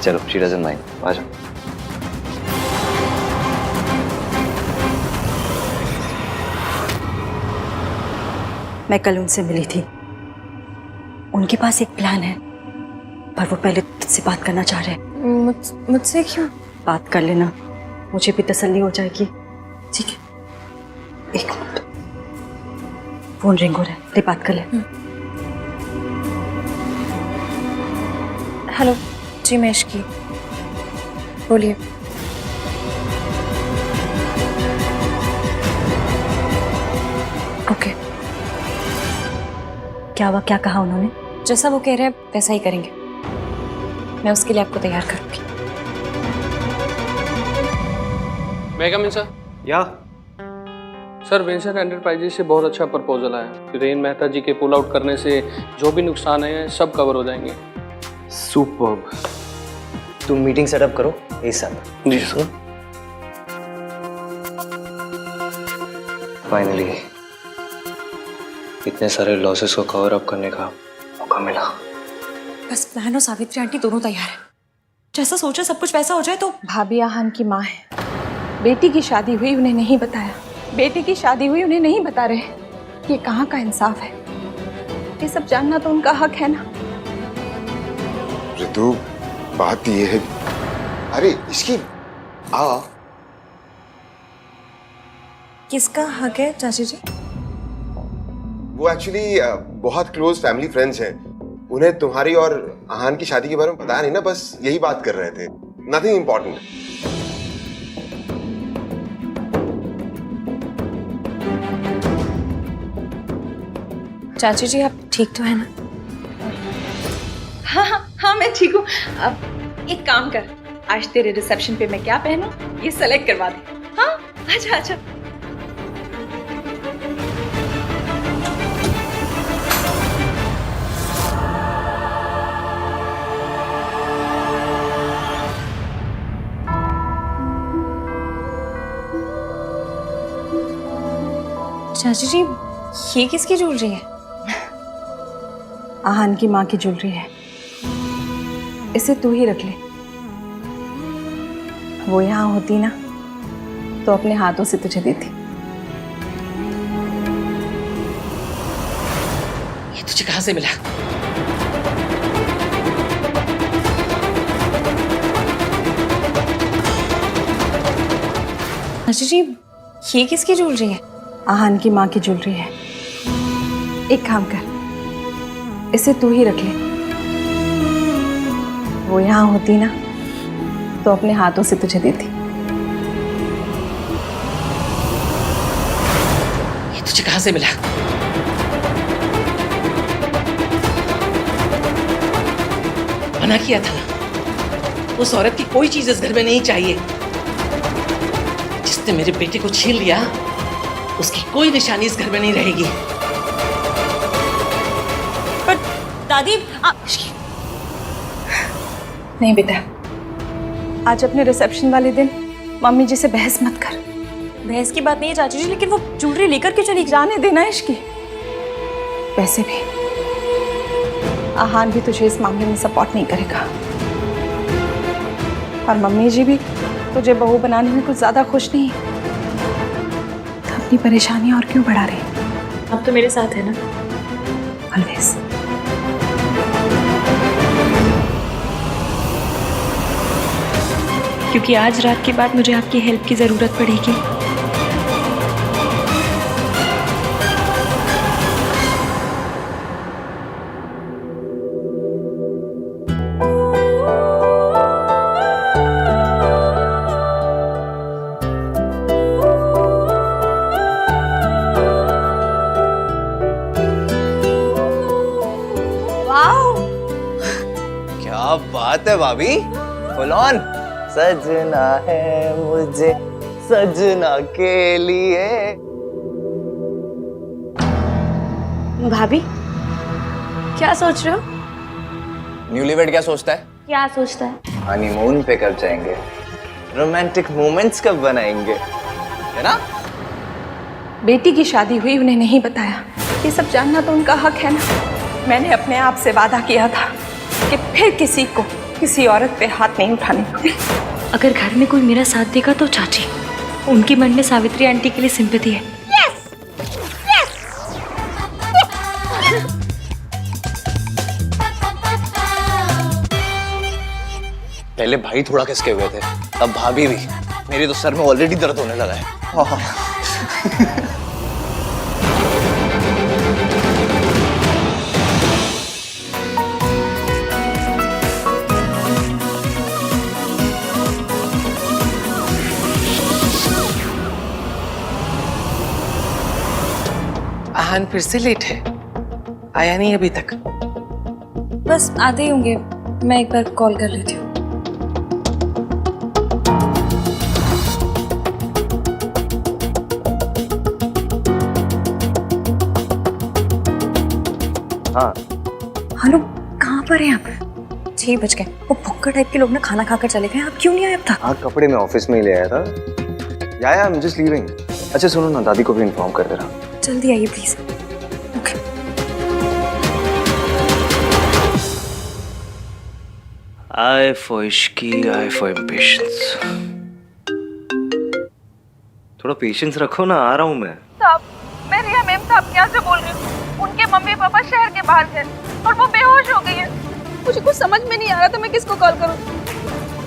चलो, शी डजंट माइंड, आ जाओ। मैं कल उनसे मिली थी, उनके पास एक प्लान है, पर वो पहले तुझसे बात करना चाह रहे हैं। मुझसे क्यों? बात कर लेना, मुझे भी तसल्ली हो जाएगी। ठीक है, एक मिनट, फोन रिंग हो रहा है, ले बात कर ले। हेलो जी, मैं इश्की, बोलिए। ओके, क्या हुआ, क्या कहा उन्होंने? जैसा वो कह रहे हैं वैसा ही करेंगे। मैं उसके लिए आपको तैयार करूंगी। मैं कम इन सर? या सर, वेंचर एंटरप्राइजेस से बहुत अच्छा प्रपोजल आया। रेन मेहता जी के पुल आउट करने से जो भी नुकसान है सब कवर हो जाएंगे। सुपर्ब। तुम मीटिंग सेटअप करो ASAP। जी सर। फाइनली इतने सारे लॉसेस को कवर अप करने का मौका मिला। बस बहन और सावित्री आंटी दोनों तैयार है। जैसा सोचा सब कुछ वैसा हो जाए तो। भाभी आहान की माँ है, बेटी की शादी हुई उन्हें नहीं बताया, बेटी की शादी हुई उन्हें नहीं बता रहे। ये कहाँ का इंसाफ है? ये सब जानना तो उनका हक है ना। ऋतु, बात ये है, अरे इसकी आ किसका हक है चाची जी? वो एक्चुअली बहुत क्लोज फैमिली फ्रेंड्स हैं। उन्हें तुम्हारी और आहान की शादी के बारे में पता नहीं ना, बस यही बात कर रहे थे। Nothing important. चाची जी आप ठीक तो है ना? हाँ हाँ हाँ मैं ठीक हूँ। अब एक काम कर, आज तेरे रिसेप्शन पे मैं क्या पहनूं ये सेलेक्ट करवा दे। हाँ आजा आजा। चाची जी ये किसकी ज्वेलरी है? आहान की माँ की ज्वेलरी है, इसे तू ही रख ले। वो यहाँ होती ना तो अपने हाथों से तुझे देती। ये तुझे कहाँ से मिला? चाची जी ये किसकी ज्वेलरी है? आहान की माँ की ज्वेलरी है। एक काम कर, इसे तू ही रख ले। वो यहाँ होती ना तो अपने हाथों से तुझे देती। ये तुझे कहाँ से मिला? मना किया था ना, उस औरत की कोई चीज इस घर में नहीं चाहिए। जिसने मेरे बेटे को छीन लिया उसकी कोई निशानी इस घर में नहीं रहेगी। पर दादी आप... नहीं बेटा, आज अपने रिसेप्शन वाले दिन मम्मी जी से बहस मत कर। बहस की बात नहीं है चाची जी, लेकिन वो ज्वेलरी लेकर क्यों चली? जाने देना इसकी। वैसे भी आहान भी तुझे इस मामले में सपोर्ट नहीं करेगा, और मम्मी जी भी तुझे बहू बनाने में कुछ ज्यादा खुश नहीं है। तो अपनी परेशानी और क्यों बढ़ा रही? अब तो मेरे साथ है ना ऑलवेज। क्योंकि आज रात के बाद मुझे आपकी हेल्प की जरूरत पड़ेगी। क्या बात है भाभी, फुल ऑन। सजना है मुझे सजना के लिए। भाभी क्या सोच रहे हो? न्यूलीवेड क्या सोचता है? क्या सोचता है? हनीमून पे कब जाएंगे, रोमांटिक मोमेंट्स कब बनाएंगे, है ना? बेटी की शादी हुई, उन्हें नहीं बताया। ये सब जानना तो उनका हक है ना। मैंने अपने आप से वादा किया था कि फिर किसी को किसी औरत पे हाथ नहीं उठाने का। अगर घर में कोई मेरा साथ देगा तो चाची, उनके मन में सावित्री आंटी के लिए सिंपैथी है। पहले भाई थोड़ा खिसके हुए थे, अब भाभी भी। मेरे तो सर में ऑलरेडी दर्द होने लगा है। आहान फिर से लेट है, आया नहीं अभी तक। बस आते ही होंगे, मैं एक बार कॉल कर लेती हूँ। हाँ हेलो, कहाँ पर हैं आप? 6 बज गए। वो भुक्कड़ टाइप के लोग ना खाना खाकर चले गए, आप क्यों नहीं आए अब तक? हाँ, कपड़े मैं ऑफिस में ही ले आया था। या आई एम जस्ट लीविंग। अच्छा सुनो ना, दादी को भी इन्फॉर्म कर दे रहा। जल्दी आइए please. Okay. I for Ishki, I for impatience. थोड़ा पेशेंस रखो ना, आ रहा हूं मैं। साहब, मैं रिया मैम आप क्या से बोल रहे हो? उनके मम्मी पापा शहर के बाहर थे और वो बेहोश हो गई है। मुझे कुछ समझ में नहीं आ रहा था मैं किसको कॉल करूं।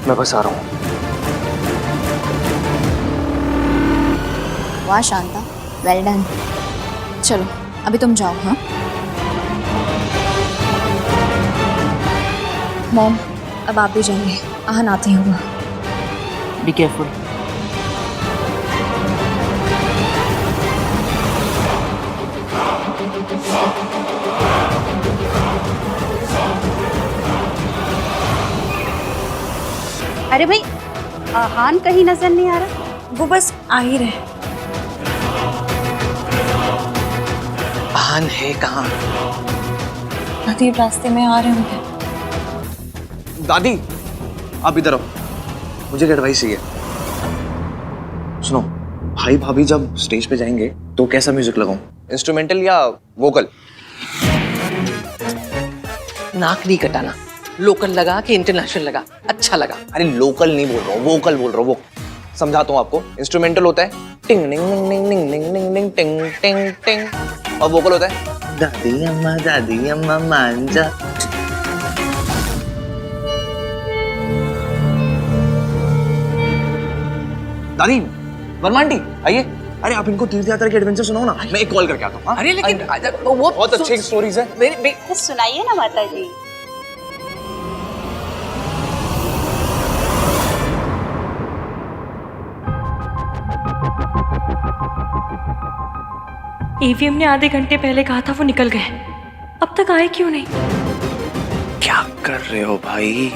मैं बस आ रहा हूँ। वाह शांता, वेल डन। चलो अभी तुम जाओ। हाँ मॉम, अब आप भी जाइए, आहन आती होगा। Be careful. अरे भाई, आहान कहीं नजर नहीं आ रहा। वो बस आ ही रहे। आहान है कहाँ? दादी रास्ते में आ रहे होंगे। दादी आप इधर आओ, मुझे एक एडवाइस चाहिए। सुनो, भाई भाभी जब स्टेज पे जाएंगे तो कैसा म्यूजिक लगाऊं? इंस्ट्रूमेंटल या वोकल? नाक नहीं कटाना, लोकल लगा कि इंटरनेशनल लगा, अच्छा लगा। अरे लोकल नहीं बोल रहा हूँ, वोकल बोल रहा हूँ। वो समझाता हूँ आपको। इंस्ट्रूमेंटल होता है टिंग टिंग टिंग टिंग टिंग टिंग टिंग टिंग टिंग टिंग, और वोकल होता है दादी अम्मा मांझा। दादी, वर्मा आंटी आइए। अरे आप इनको तीर्थ यात्रा के एडवेंचर सुनाओ ना, मैं एक कॉल करके आता हूँ। अरे लेकिन वो बहुत अच्छी स्टोरीज है। तो सुनाइए ना माता जी। ईवीएम ने आधे घंटे पहले कहा था वो निकल गए, अब तक आए क्यों नहीं? क्या कर रहे हो भाई?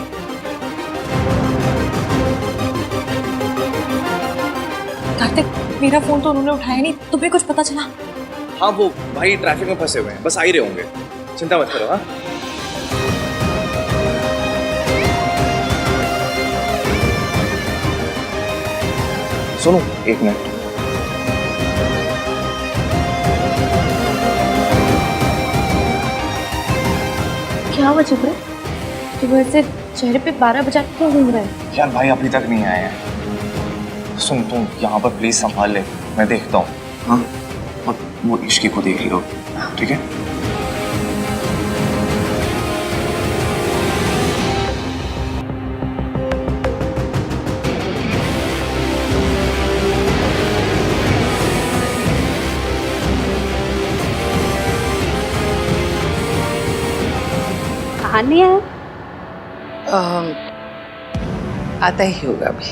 कार्तिक, मेरा फोन तो उन्होंने उठाया नहीं, तुम्हें कुछ पता चला? हाँ वो भाई ट्रैफिक में फंसे हुए हैं, बस आ ही रहे होंगे, चिंता मत करो। हाँ सुनो एक मिनट। क्या हुआ चुप रहे? सुबह से चेहरे पे 12 बजा क्यों घूम रहे हैं? यार भाई अभी तक नहीं आए हैं। सुन तुम यहाँ पर प्लीज संभाल ले, मैं देखता हूँ। हाँ और वो इश्की को देख लो, ठीक है? आहान नहीं आया? आता ही होगा अभी।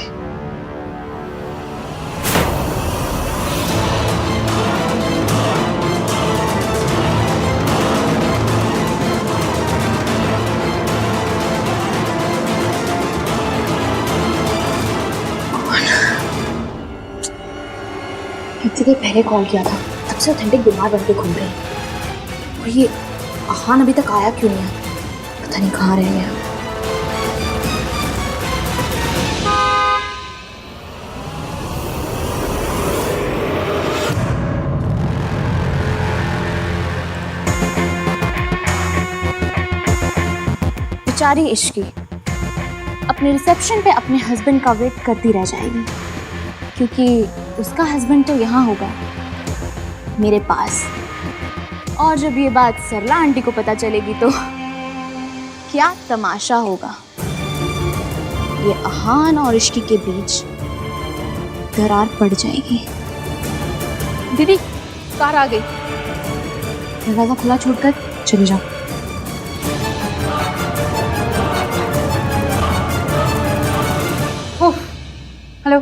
इतनी देर पहले कॉल किया था, तब से ऑथेंटिक बीमार बन के घूम रहे हैं। और ये आहान अभी तक आया क्यों नहीं है? पता नहीं कहाँ रह गया। बेचारी इश्की अपने रिसेप्शन पे अपने हस्बैंड का वेट करती रह जाएगी, क्योंकि उसका हस्बैंड तो यहाँ होगा मेरे पास। और जब ये बात सरला आंटी को पता चलेगी तो क्या तमाशा होगा। ये आहान और इश्की के बीच दरार पड़ जाएगी। दीदी कार आ गई, दरवाजा खुला छोड़कर चली जाओ। हेलो,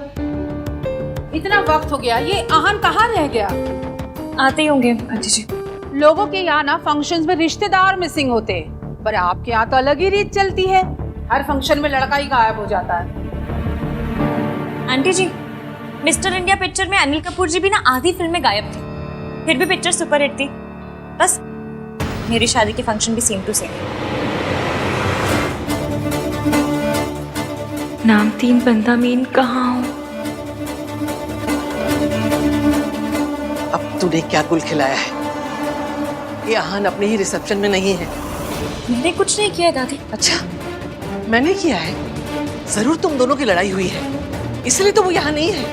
इतना वक्त हो गया, ये आहान कहाँ रह गया? आते ही होंगे आंटी जी। लोगों के यहाँ ना फंक्शंस में रिश्तेदार मिसिंग होते हैं, पर आपके यहाँ तो अलग ही रीत चलती है। हर फंक्शन में लड़का ही गायब हो जाता है। आंटी जी, मिस्टर इंडिया पिक्चर में अनिल कपूर जी भी ना आधी फिल्म में गायब थे, फिर भी पिक्चर सुपरहिट थी। बस मेरी शादी के फंक्शन भी सेम टू सेम। नाम 3 बंदा मीन कहाँ हो? अब तूने क्या गुल खिलाया है? ये आहान अपने ही रिसेप्शन में नहीं है। मैंने कुछ नहीं किया दादी। अच्छा मैंने किया है? जरूर तुम दोनों की लड़ाई हुई है, इसलिए तो वो यहाँ नहीं है।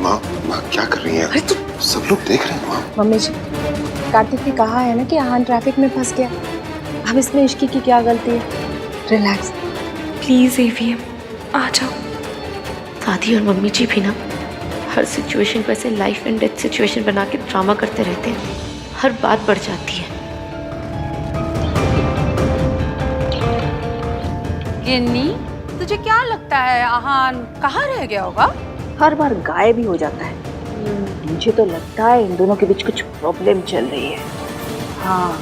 माँ माँ क्या कर रही है? अरे तो सब लोग देख रहे हैं माँ। मम्मी जी, कार्तिक ने कहा है ना कि आहान ट्रैफिक में फंस गया। अब इसमें इश्की की क्या गलती है? रिलैक्स। प्लीज एवीएम आ जाओ। दादी और मम्मी जी भी ना हर सिचुएशन को ऐसे लाइफ एंड डेथ सिचुएशन बना के ड्रामा करते रहते हैं। हर बात बढ़ जाती है। गिन्नी, तुझे क्या लगता है आहान कहाँ रह गया होगा? हर बार गायब ही हो जाता है। मुझे तो लगता है इन दोनों के बीच कुछ प्रॉब्लम चल रही है। हाँ,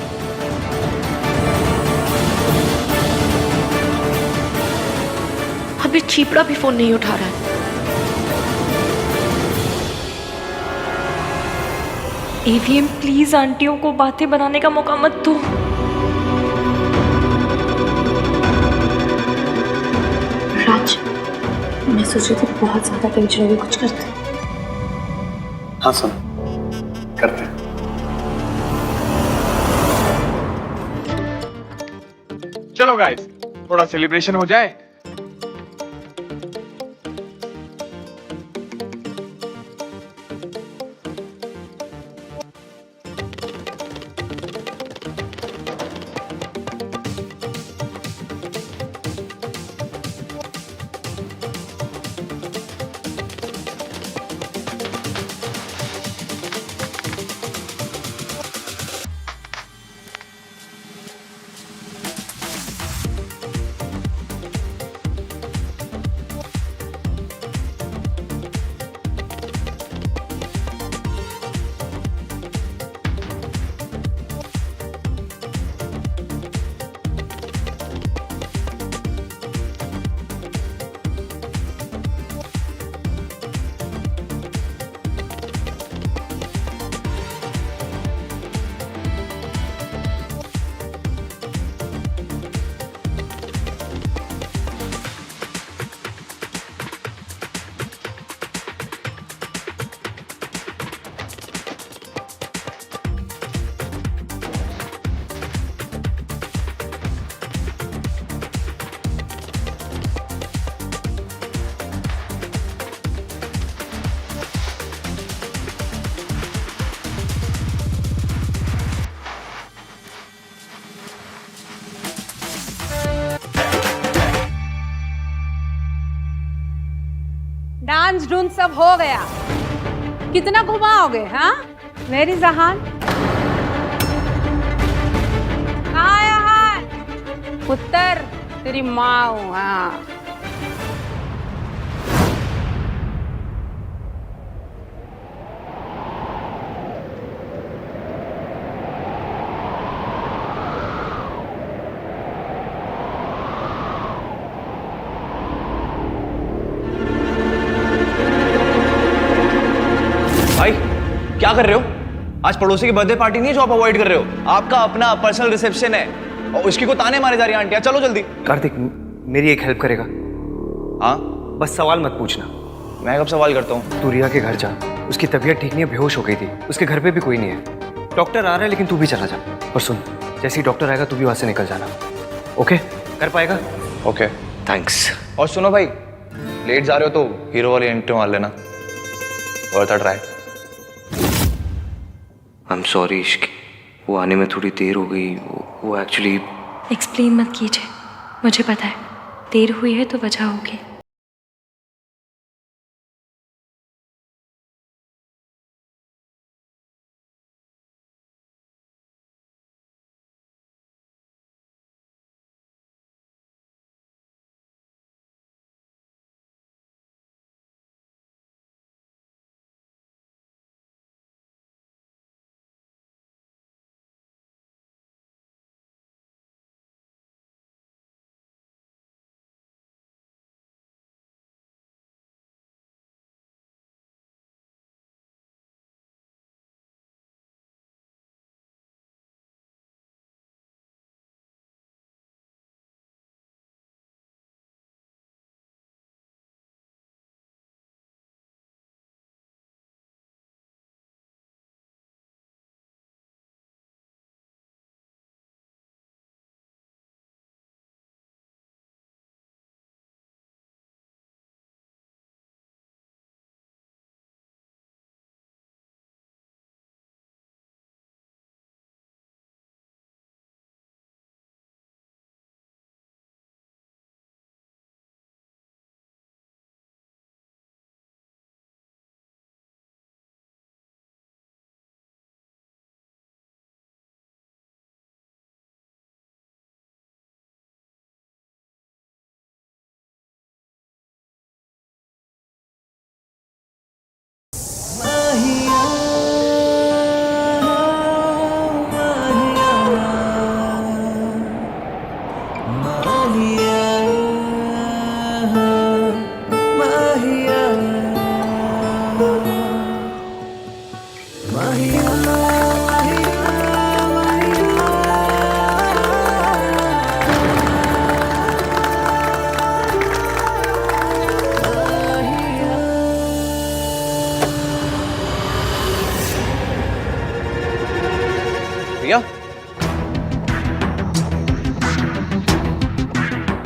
अभी चीपड़ा भी फोन नहीं उठा रहा है। एवीएम प्लीज आंटियों को बातें बनाने का मौका मत दो। राज, मैं सोच रही थी बहुत ज्यादा टेंशन होगी, कुछ करते। हाँ सुन, करते हैं। चलो गाइस, थोड़ा सेलिब्रेशन हो जाए। डांस ढूंढ सब हो गया। कितना घुमाओगे? हाँ मेरी जहान, कहाँ है आहान? पुत्र तेरी माँ हूँ। हाँ भाई क्या कर रहे हो? आज पड़ोसी की बर्थडे पार्टी नहीं है जो आप अवॉइड कर रहे हो। आपका अपना पर्सनल रिसेप्शन है और उसकी को ताने मारे जा रही है आंटियां। चलो जल्दी। कार्तिक, मेरी एक हेल्प करेगा? हाँ बस सवाल मत पूछना। मैं कब सवाल करता हूँ? तू रिया के घर जा, उसकी तबीयत ठीक नहीं है, बेहोश हो गई थी। उसके घर पे भी कोई नहीं है। डॉक्टर आ रहा है लेकिन तू भी चला जा। और सुन, जैसे ही डॉक्टर आएगा तू भी वहां से निकल जाना। ओके? कर पाएगा? Okay thanks. और सुनो भाई, लेट जा रहे हो तो हीरो वाली एंट्री मार लेना। Worth a try. I am sorry इश्क, वो आने में थोड़ी देर हो गई। वो एक्चुअली एक्सप्लेन मत कीजिए, मुझे पता है देर हुई है तो वजह होगी।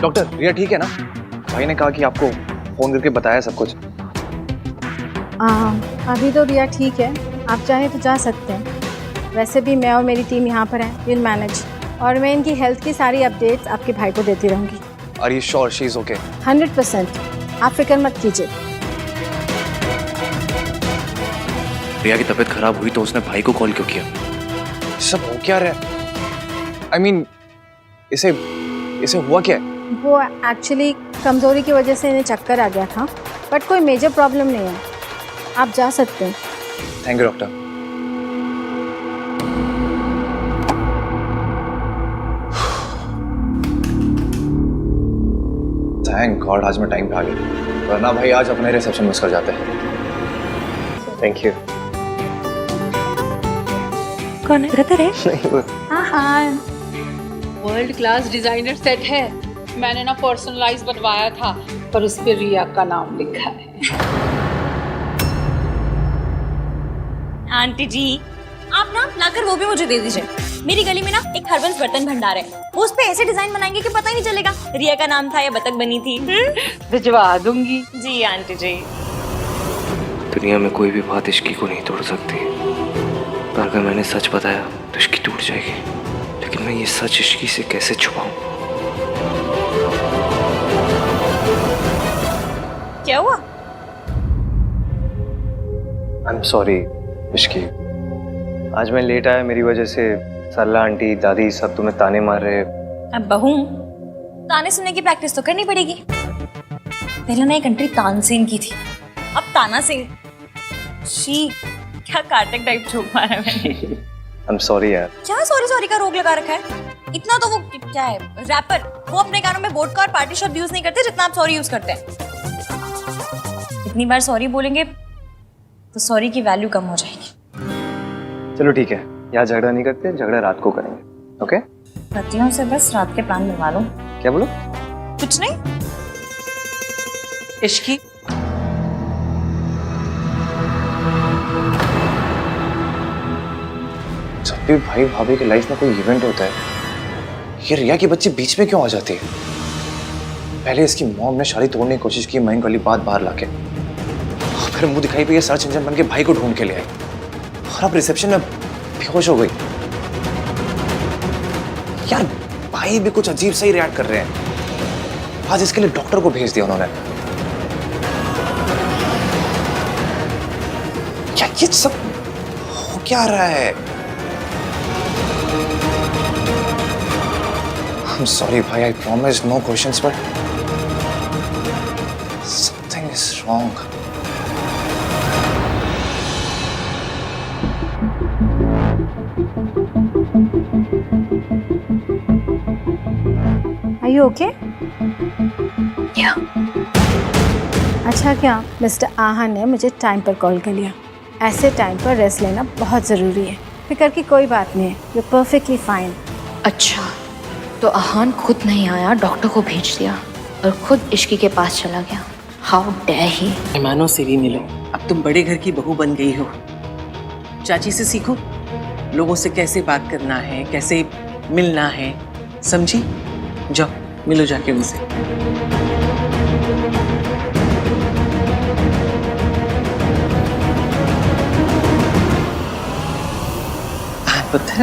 डॉक्टर रिया ठीक है ना? भाई ने कहा कि आपको फोन करके बताया सब कुछ। अभी तो रिया ठीक है, आप चाहें तो जा सकते हैं। वैसे भी मैं और मेरी टीम यहाँ पर है, विल मैनेज। और मैं इनकी हेल्थ की सारी अपडेट्स आपके भाई को देती रहूँगी। Are you sure she is okay? 100%, आप फिक्र मत कीजिए। रिया की तबीयत खराब हुई तो उसने भाई को कॉल क्यों किया? सब हो क्या रहा है? I mean, इसे हुआ क्या है? वो एक्चुअली कमज़ोरी की वजह से इन्हें चक्कर आ गया था, बट कोई मेजर प्रॉब्लम नहीं है, आप जा सकते हैं। Thank you doctor. Thank God आज मैं टाइम पे आ गया, वरना भाई आज अपने रिसेप्शन मिस कर जाते हैं। Thank you. कौन है? ब्रदर है? नहीं वो हाँ, वर्ल्ड क्लास डिजाइनर सेट है। मैंने ना पर्सनलाइज बनवाया था, पर उस पे रिया का नाम लिखा है। आंटी जी, आप ना लाकर वो भी मुझे दे दीजिए। मेरी गली में ना एक हरबंस बर्तन भंडार है, वो उस पे ऐसे डिजाइन बनाएंगे कि पता ही नहीं चलेगा रिया का नाम था या बतख बनी थी। भिजवा दूंगी। जी आंटी जी। दुनिया में कोई भी बात इश्की को नहीं तोड़ सकती, पर अगर मैंने सच बताया तो इश्की टूट जाएगी। लेकिन मैं ये सच इश्की से कैसे छुपाऊं? क्या हुआ? आई एम सॉरी इश्की, आज मैं लेट आया, मेरी वजह से सरला आंटी दादी सब तुम्हें ताने मार रहे। अब बहू, ताने सुनने की प्रैक्टिस तो करनी पड़ेगी। पहले ना एक एंट्री तानसेन की थी, अब ताना सिंह। शी, क्या कार्टक टाइप जोक मारा मैंने। आई एम सॉरी यार। क्या सॉरी सॉरी का रोग लगा रखा है? इतना तो वो क्या है रैपर, वो अपने गानों में वोडका और पार्टी शब्द यूज नहीं करते जितना आप सॉरी यूज करते हैं। इतनी बार सॉरी बोलेंगे तो सॉरी की वैल्यू कम हो जाएगी। चलो ठीक है, यहाँ झगड़ा नहीं करते, झगड़ा रात को करेंगे। ओके? पतियों से बस रात के प्लान बनवा लो। क्या बोलो? कुछ नहीं। इश्की, जब भी भाई भाभी की लाइफ में कोई इवेंट होता है, ये रिया की बच्ची बीच में क्यों आ जाती है? पहले इसकी मॉम ने शादी तोड़ने की कोशिश की महंग वाली बात बाहर लाके, फिर मुंह दिखाई पे ये सर्च इंजन बन के भाई को ढूंढ के ले आई, और अब रिसेप्शन में बेहोश हो गई। यार भाई भी कुछ अजीब सा ही रिएक्ट कर रहे हैं। आज इसके लिए डॉक्टर को भेज दिया उन्होंने। क्या ये सब हो क्या रहा है? I'm sorry भाई, I promise no questions, but something is wrong. Are you okay? Yeah. अच्छा क्या मिस्टर आहा ने मुझे टाइम पर कॉल कर लिया। ऐसे टाइम पर रेस्ट लेना बहुत ज़रूरी है। फिक्र की कोई बात नहीं है, यू परफेक्टली फाइन। अच्छा, तो आहान खुद नहीं आया, डॉक्टर को भेज दिया और खुद इश्की के पास चला गया। How dare he. मेहमानों से भी मिलो, अब तुम बड़े घर की बहू बन गई हो। चाची से सीखो, लोगों से कैसे बात करना है, कैसे मिलना है, समझी? जाओ मिलो जाके उनसे। पुत्र,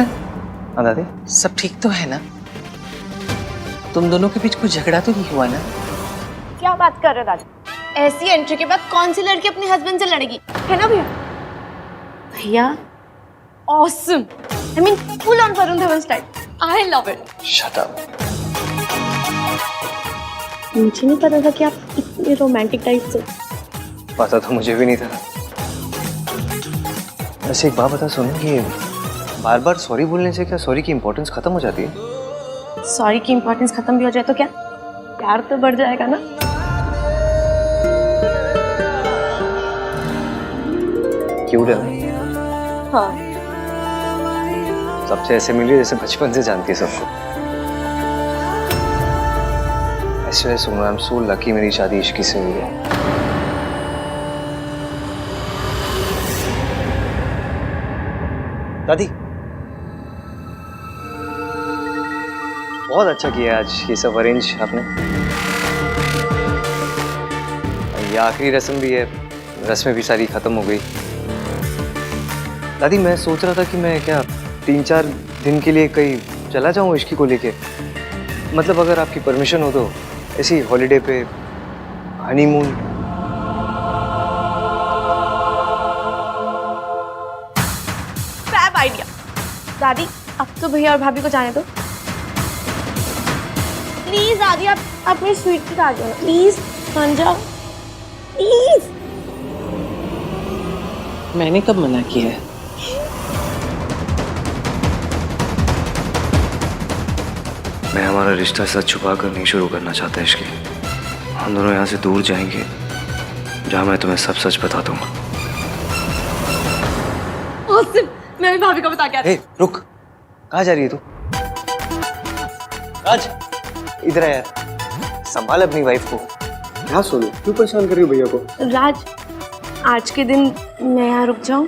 हाँ दादी, सब ठीक तो है ना? तुम दोनों के बीच कोई झगड़ा तो नहीं हुआ ना? क्या बात कर रहे दादी? ऐसी एंट्री के बाद कौन सी लड़की अपने हस्बैंड से लड़ेगी, है ना भैया? भैया awesome, I mean full on Varun Dhawan style. I love it. Shut up. मुझे नहीं पता था कि आप इतने रोमांटिक टाइप से। पता तो मुझे भी नहीं था। वैसे एक बात बता सुनो, कि बार बार सॉरी बोलने से क्या सॉरी की इम्पोर्टेंस खत्म हो जाती है? सॉरी की इम्पोर्टेंस खत्म भी हो जाए तो क्या, प्यार तो बढ़ जाएगा ना? क्यूट है ना? हाँ। सबसे ऐसे मिली जैसे बचपन से जानती है सबको। ऐसे सुनो, आई एम सो लकी मेरी शादी इश्की से हुई है। दादी, बहुत अच्छा किया आज ये सब अरेंज आपने। ये आखिरी रस्म भी है, रस्में भी सारी खत्म हो गई। दादी मैं सोच रहा था कि मैं क्या 3-4 दिन के लिए कहीं चला जाऊं इश्की को लेके, मतलब अगर आपकी परमिशन हो तो ऐसी हॉलीडे पे, हनीमून। Fab idea. दादी अब तो भैया और भाभी को जाने दो प्लीज। दादी आप मेरी स्वीट की आ जाओ प्लीज, मान जाओ प्लीज। मैंने कब मना किया है? मैं हमारा रिश्ता सच छुपा कर नहीं शुरू करना चाहता इश्की। हम दोनों यहाँ से दूर जाएंगे जहाँ मैं तुम्हें सब सच बता दूंगा। मैं भी भाभी को बता के आती हूँ। रुक, कहाँ जा रही है तू? राज इधर आ यार, संभाल अपनी वाइफ को। क्या सोनू, क्यों परेशान कर रही हो भैया को? राज आज के दिन मैं यहाँ रुक जाऊं?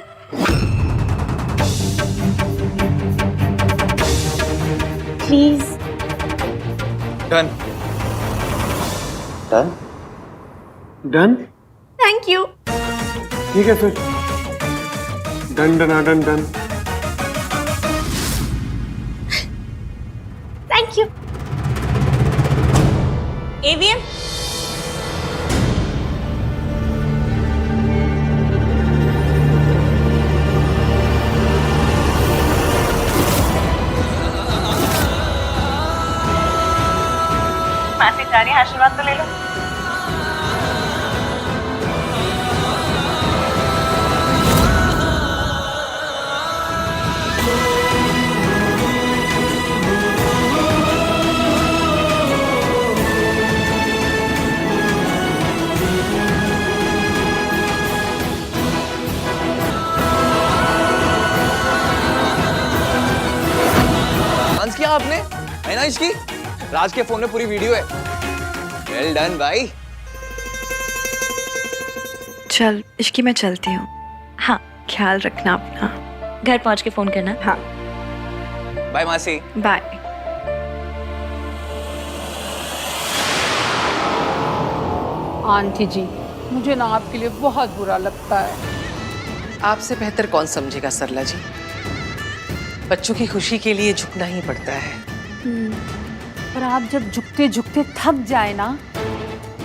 Please. Done. Done? Done? Thank you. ठीक है फिर, done done done done. Thank you. AVM मासी जा रही है, आशीर्वाद तो ले लो। डांस किया आपने, है ना इसकी? राज के फोन में पूरी वीडियो है। वेल डन भाई। चल इश्की मैं चलती हूँ। हाँ ख्याल रखना अपना। घर पहुंच के फोन करना। हाँ बाय मासी। बाय। आंटी जी मुझे ना आपके लिए बहुत बुरा लगता है। आपसे बेहतर कौन समझेगा सरला जी। बच्चों की खुशी के लिए झुकना ही पड़ता है। पर आप जब झुकते झुकते थक जाए ना,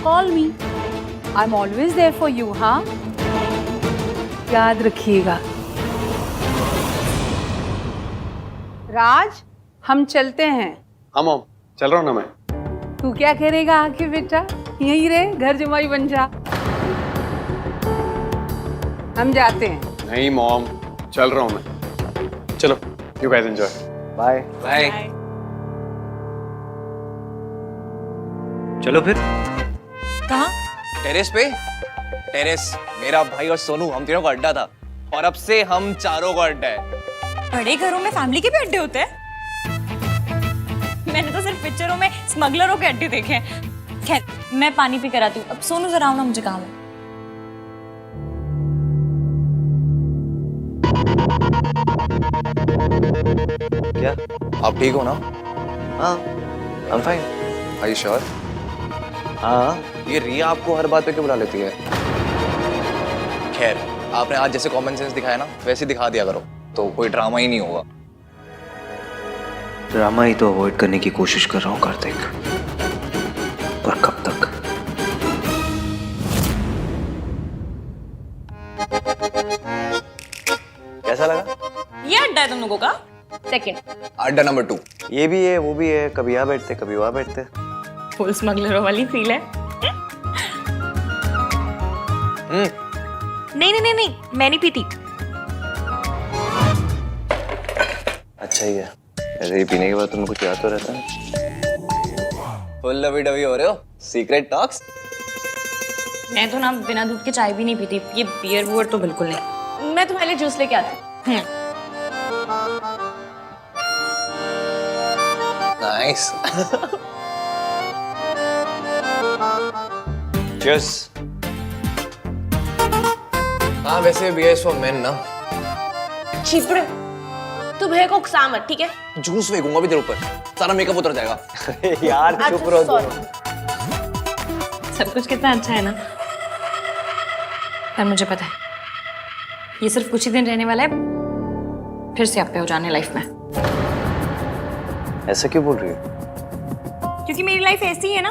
call me, I am always there for you. हाँ याद रखिएगा। राज हम चलते हैं। हाँ मॉम, चल रहा हूँ ना मैं। तू क्या करेगा आके बेटा, यहीं रहे, घर जमाई बन जा। हम जाते हैं। नहीं मॉम, चल रहा हूँ मैं। चलो, you guys enjoy. Bye bye. चलो फिर। कहाँ? टेरेस पे। टेरेस मेरा भाई और सोनू, हम तीनों का अड्डा था और अब से हम चारों का अड्डा है। बड़े घरों में फैमिली के भी अड्डे होते हैं? मैंने तो सिर्फ पिक्चरों में स्मगलरों के अड्डे देखे हैं। खैर मैं पानी पी कर आती हूँ। अब सोनू जरा आओ ना, मुझे काम है। क्या आप ठीक हो ना? हाँ I am fine. Are you sure? हाँ। ये रिया आपको हर बात पे क्यों बुला लेती है? खैर आपने आज जैसे कॉमन सेंस दिखाया ना, वैसे दिखा दिया करो तो कोई ड्रामा ही नहीं होगा। ड्रामा ही तो अवॉइड करने की कोशिश कर रहा हूँ कार्तिक, पर कब तक? कैसा लगा? ये अड्डा है तुम लोगों का? सेकंड अड्डा नंबर 2। ये भी है, वो भी है, कभी यहाँ बैठते कभी वहाँ बैठते। फुल स्मगलरों वाली फील है। नहीं नहीं नहीं नहीं, मैं नहीं पीती। अच्छा ही है, ऐसे ही पीने के बाद तुम्हें कुछ याद तो रहता है। फुल लवी डवी हो रहे हो, सीक्रेट टॉक्स। मैं तो ना बिना दूध के चाय भी नहीं पीती। ये बियर वुअर तो बिल्कुल नहीं। मैं तुम्हारे लिए जूस लेके आती हूँ। नाइस। चीयर्स। हाँ वैसे बियर इज फॉर मेन ना। चिपड़े तू भैया को उकसा मत, ठीक है? जूस फेंकूंगा भी तेरे ऊपर, सारा मेकअप उतर जाएगा। यार चुप रहो दोनों। सब कुछ कितना अच्छा है ना। पर मुझे पता है ये सिर्फ कुछ ही दिन रहने वाला है, फिर से आप पे हो जाने लाइफ में। ऐसा क्यों बोल रही हो? क्योंकि मेरी लाइफ ऐसी ही है ना,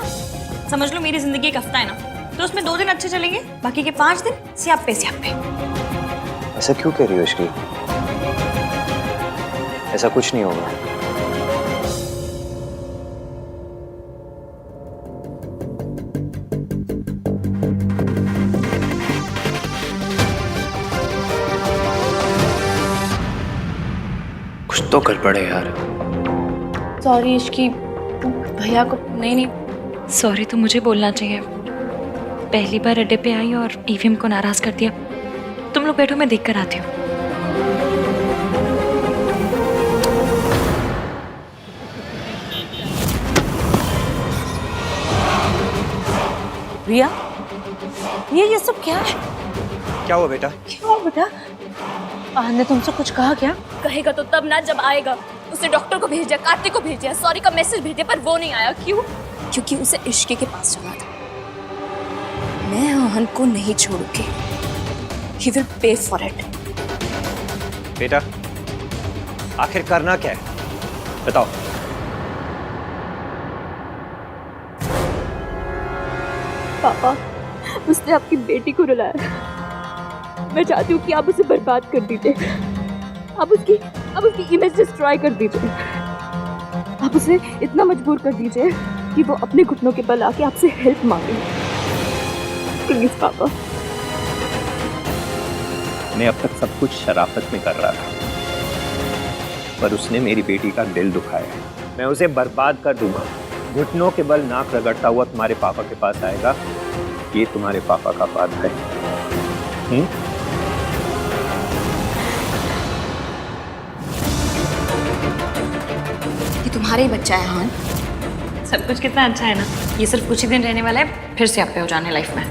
समझ लो मेरी जिंदगी एक हफ्ता है ना, तो उसमें 2 दिन अच्छे चलेंगे, बाकी के 5 दिन स्यापे स्यापे। ऐसा क्यों कह रही हो इश्की? ऐसा कुछ नहीं होगा। कुछ तो गड़बड़ है यार। सॉरी इश्की, भैया को नहीं सॉरी तो मुझे बोलना चाहिए। पहली बार अड्डे पे आई और ईवीएम को नाराज कर दिया। तुम लोग बैठो, मैं देख कर आती हूँ। रिया, ये सब क्या है? क्या हुआ बेटा? क्या हुआ बेटा? आहन ने तुमसे कुछ कहा क्या? कहेगा तो तब ना जब आएगा। उसने डॉक्टर को भेजा, कार्तिक को भेजा, सॉरी का मैसेज भेजे, पर वो नहीं आया। क्यों? क्योंकि उसे इश्की के पास जाना था। मैं आहन को नहीं छोड़ूंगी। He will pay for it. बेटा आखिर करना क्या है बताओ। पापा, उसने आपकी बेटी को रुलाया। मैं चाहती हूँ कि आप उसे बर्बाद कर दीजिए। आप उसकी इमेज डिस्ट्रॉय कर दीजिए। आप उसे इतना मजबूर कर दीजिए कि वो अपने घुटनों के बल आके आपसे हेल्प मांगे। प्लीज पापा। मैं अब तक सब कुछ शराफत में कर रहा था, पर उसने मेरी बेटी का दिल दुखाया है। मैं उसे बर्बाद कर दूंगा। घुटनों के बल नाक रगड़ता हुआ तुम्हारे पापा के पास आएगा। ये तुम्हारे पापा का वादा है। ये तुम्हारा ही बच्चा है आहन। सब कुछ कितना अच्छा है ना। ये सिर्फ कुछ ही दिन रहने वाला है, फिर से आप पे हो जाने लाइफ में।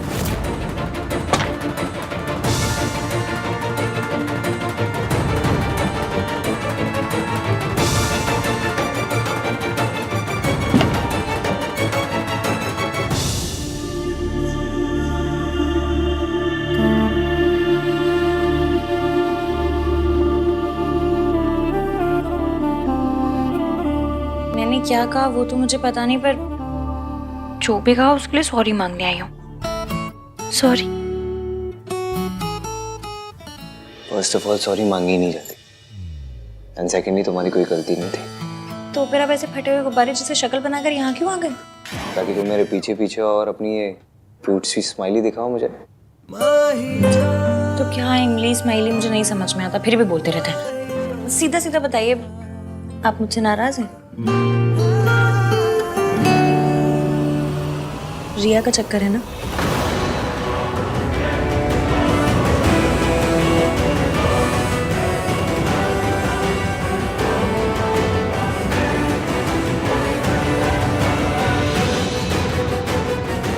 मैंने क्या कहा वो तो मुझे पता नहीं, पर जो भी कहा उसके लिए सॉरी मांगने आई हूँ। Sorry. First of all sorry मांगी नहीं जाती, एंड सेकेंडली तुम्हारी कोई गलती नहीं थी। तो फिर आप ऐसे फटे हुए गुब्बारे जैसे शक्ल बनाकर यहाँ क्यों आ गए? ताकि तुम मेरे पीछे पीछे और अपनी ये क्यूट सी स्माइली दिखाओ मुझे। तो क्या इमली स्माइली मुझे नहीं समझ में आता, फिर भी बोलते रहते हैं। सीधा सीधा बताइए, आप मुझसे नाराज हैं? रिया का चक्कर है ना?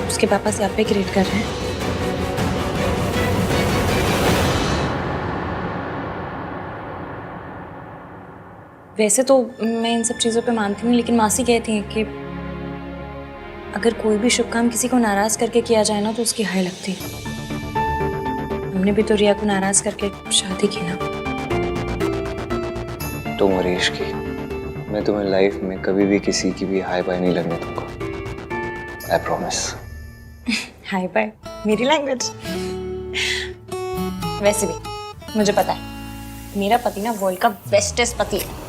उसके पापा से आप पे क्रिएट कर रहे हैं। वैसे तो मैं इन सब चीज़ों पे मानती हूँ, लेकिन मासी कहती हैं कि अगर कोई भी शुभ काम किसी को नाराज करके किया जाए ना तो उसकी हाय लगती है। हमने भी तो रिया को नाराज करके शादी की ना। तुम हरीश की, मैं तुम्हें लाइफ में कभी भी किसी की भी हाय बाय नहीं लगने दूंगा। I promise. हाय बाय मेरी लैंग्वेज। वैसे भी मुझे पता है मेरा पति ना वर्ल्ड का बेस्टेस्ट पति है।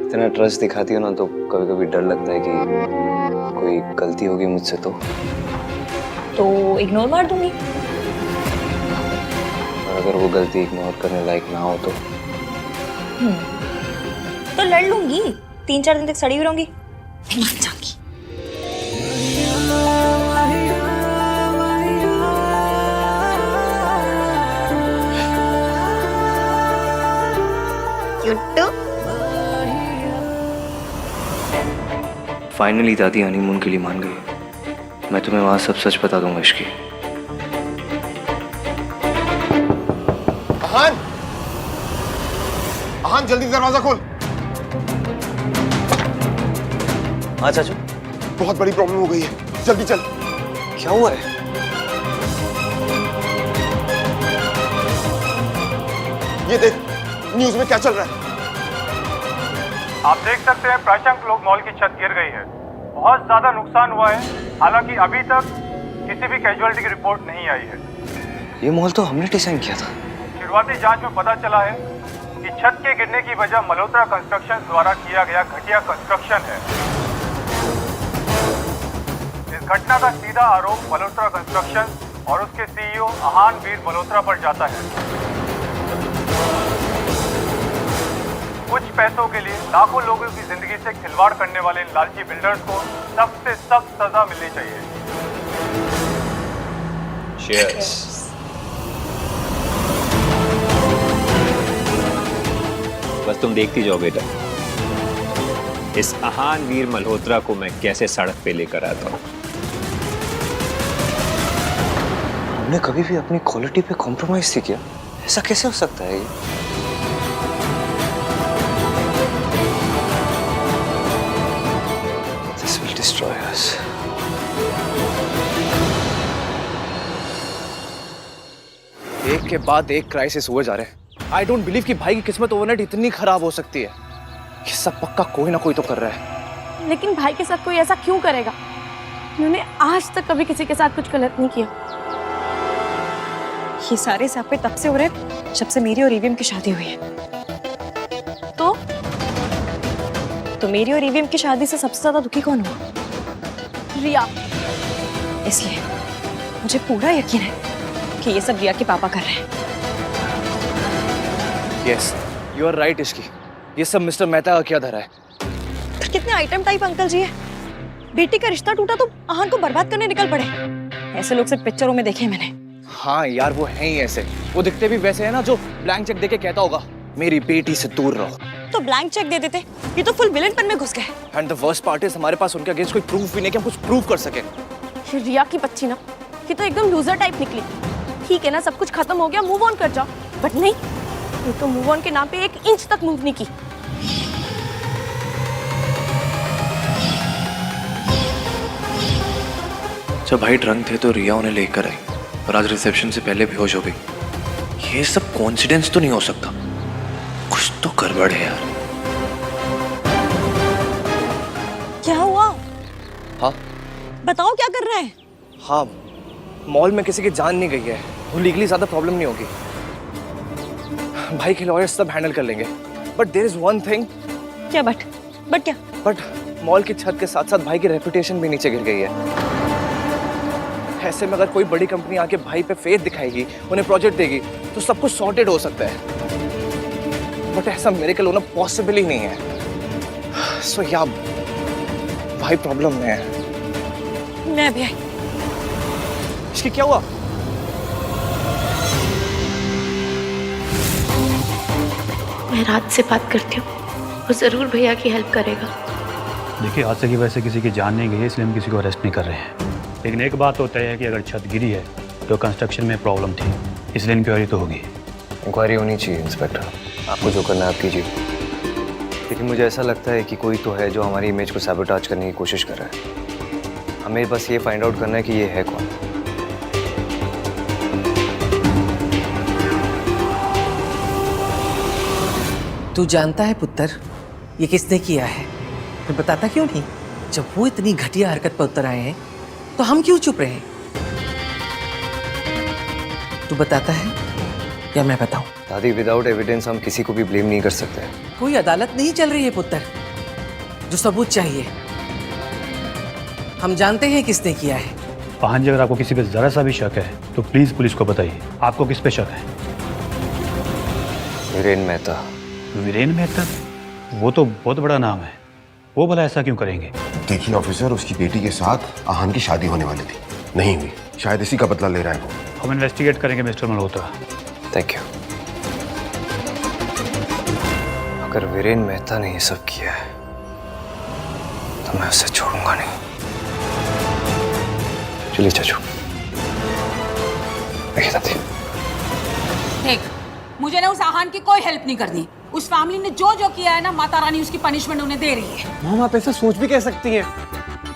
इतना ट्रस्ट दिखाती हो ना तो कभी कभी डर लगता है कि कोई गलती होगी मुझसे तो इग्नोर मार दूंगी। और अगर वो गलती इग्नोर करने लायक ना हो तो लड़ लूंगी। 3-4 दिन तक सड़ी हुई रहूंगी, मान जाऊंगी। फाइनली दादी हनीमून के लिए मान गई। मैं तुम्हें वहां सब सच बता दूंगा इश्की। आहान, आहान जल्दी दरवाजा खोल। हाँ चाचू। बहुत बड़ी प्रॉब्लम हो गई है, जल्दी चल। क्या हुआ है? ये देख न्यूज में क्या चल रहा है। आप देख सकते हैं प्राशंक लोक मॉल की छत गिर गई है। बहुत ज्यादा नुकसान हुआ है, हालांकि अभी तक किसी भी कैजुअलिटी की रिपोर्ट नहीं आई है। ये मॉल तो हमने डिजाइन किया था। शुरुआती जांच में पता चला है कि छत के गिरने की वजह मल्होत्रा कंस्ट्रक्शन द्वारा किया गया घटिया कंस्ट्रक्शन है। इस घटना का सीधा आरोप मल्होत्रा कंस्ट्रक्शन और उसके सीईओ आहान वीर मल्होत्रा पर जाता है। कुछ पैसों के लिए लाखों लोगों की जिंदगी से खिलवाड़ करने वाले इन लालची बिल्डर्स को सख्त से सख्त सजा मिलनी चाहिए। Cheers. बस तुम देखती जाओ बेटा, इस आहान वीर मल्होत्रा को मैं कैसे सड़क पे लेकर आता हूँ। हमने कभी भी अपनी क्वालिटी पे कॉम्प्रोमाइज नहीं किया, ऐसा कैसे हो सकता है ये? This will destroy us. एक के बाद एक क्राइसिस हुए जा रहे हैं। आई डोंट बिलीव कि भाई की किस्मत ओवरनाइट इतनी खराब हो सकती है। ये सब पक्का कोई ना कोई तो कर रहा है। लेकिन भाई के साथ कोई ऐसा क्यों करेगा? उन्होंने आज तक कभी किसी के साथ कुछ गलत नहीं किया। ये सारे सापे तब से हो रहे हैं जब से मेरी और ईवीएम की शादी हुई है। तो मेरी और ईवीएम की शादी से सबसे ज्यादा दुखी कौन हुआ? रिया। इसलिए मुझे पूरा यकीन है कि ये सब रिया के पापा कर रहे हैं। Yes, you are right Ishki. ये सब मिस्टर मेहता का क्या धरा है? कितने आइटम टाइप अंकल जी है। बेटी का रिश्ता टूटा तो आहान को बर्बाद करने निकल पड़े। ऐसे लोग सिर्फ पिक्चरों में देखे मैंने। हाँ यार, वो है ही ऐसे। वो दिखते भी वैसे है ना जो ब्लैंक चेक देके कहता होगा मेरी बेटी से दूर रहो। तो ब्लैंक चेक दे देते, ये तो फुल विलेनपन में घुस गए। And the worst part is हमारे पास उनके अगेंस्ट कोई प्रूफ भी नहीं कि हम कुछ प्रूव कर सके। रिया की बच्ची ना, ये तो एकदम लूजर टाइप निकली। ठीक है ना, सब कुछ खत्म हो गया, मूव ऑन कर जाओ। बट नहीं, ये तो मूव ऑन के नाम पे 1 इंच तक मूव नहीं की। जब भाई ड्रंक थे तो रिया उन्हें लेकर आई और आज रिसेप्शन से पहले बेहोश हो गई। ये सब कोइंसिडेंस तो नहीं हो सकता, कुछ तो गड़बड़ है यार। क्या हुआ? हाँ बताओ क्या कर रहा है? हाँ, मॉल में किसी की जान नहीं गई है, वो लीगली ज्यादा प्रॉब्लम नहीं होगी। भाई के लॉयर्स सब हैंडल कर लेंगे। But there is one thing. क्या बट क्या? बट मॉल की छत के साथ साथ भाई की रेपुटेशन भी नीचे गिर गई है। ऐसे में अगर कोई बड़ी कंपनी आके भाई पे फेथ दिखाएगी, उन्हें प्रोजेक्ट देगी, तो सब कुछ सॉर्टेड हो सकता है। बट ऐसा मिरेकल होना पॉसिबल ही नहीं है। सो या भाई प्रॉब्लम में है। मैं भी आई। इसकी क्या हुआ? मैं रात से बात करती हूँ, वो जरूर भैया की हेल्प करेगा। देखिए, हादसे की वजह से किसी की जान नहीं गई है, इसलिए हम किसी को अरेस्ट नहीं कर रहे हैं। लेकिन एक बात तो तय है कि अगर छत गिरी है तो कंस्ट्रक्शन में प्रॉब्लम थी, इसलिए इंक्वायरी तो होगी। इंक्वायरी होनी चाहिए इंस्पेक्टर, आपको जो करना है आप कीजिए। लेकिन मुझे ऐसा लगता है कि कोई तो है जो हमारी इमेज को सैबोटाज करने की कोशिश कर रहा है। हमें बस ये फाइंड आउट करना है कि ये है कौन। तू जानता है पुत्र, ये किसने किया है? फिर बताता क्यों नहीं? जब वो इतनी घटिया हरकत पर उतर आए हैं तो हम क्यों चुप रहे? तू बताता है या मैं बताऊं? दादी, विदाउट एविडेंस हम किसी को भी ब्लेम नहीं कर सकते। कोई अदालत नहीं चल रही है पुत्र, जो सबूत चाहिए। हम जानते हैं किसने किया है। आहान जी, अगर आपको किसी पे जरा सा भी शक है तो प्लीज पुलिस को बताइए। आपको किस पे शक है? वीरेन मेहता। वीरेन मेहता? वो तो बहुत बड़ा नाम है, वो भला ऐसा क्यों करेंगे? देखिए ऑफिसर, उसकी बेटी के साथ आहान की शादी होने वाली थी, नहीं हुई। शायद इसी का बदला ले रहा है वो। हम इन्वेस्टिगेट करेंगे मिस्टर मल्होत्रा। Thank you. अगर वीरेन मेहता ने ये सब किया है तो मैं उसे छोड़ूंगा नहीं। चलिए चाचू। देखिए दादी, देख, मुझे ना उस आहान की कोई हेल्प नहीं करनी। उस फैमिली ने जो जो किया है ना, माता रानी उसकी पनिशमेंट उन्हें दे रही है। मॉम आप ऐसा सोच भी कह सकती हैं?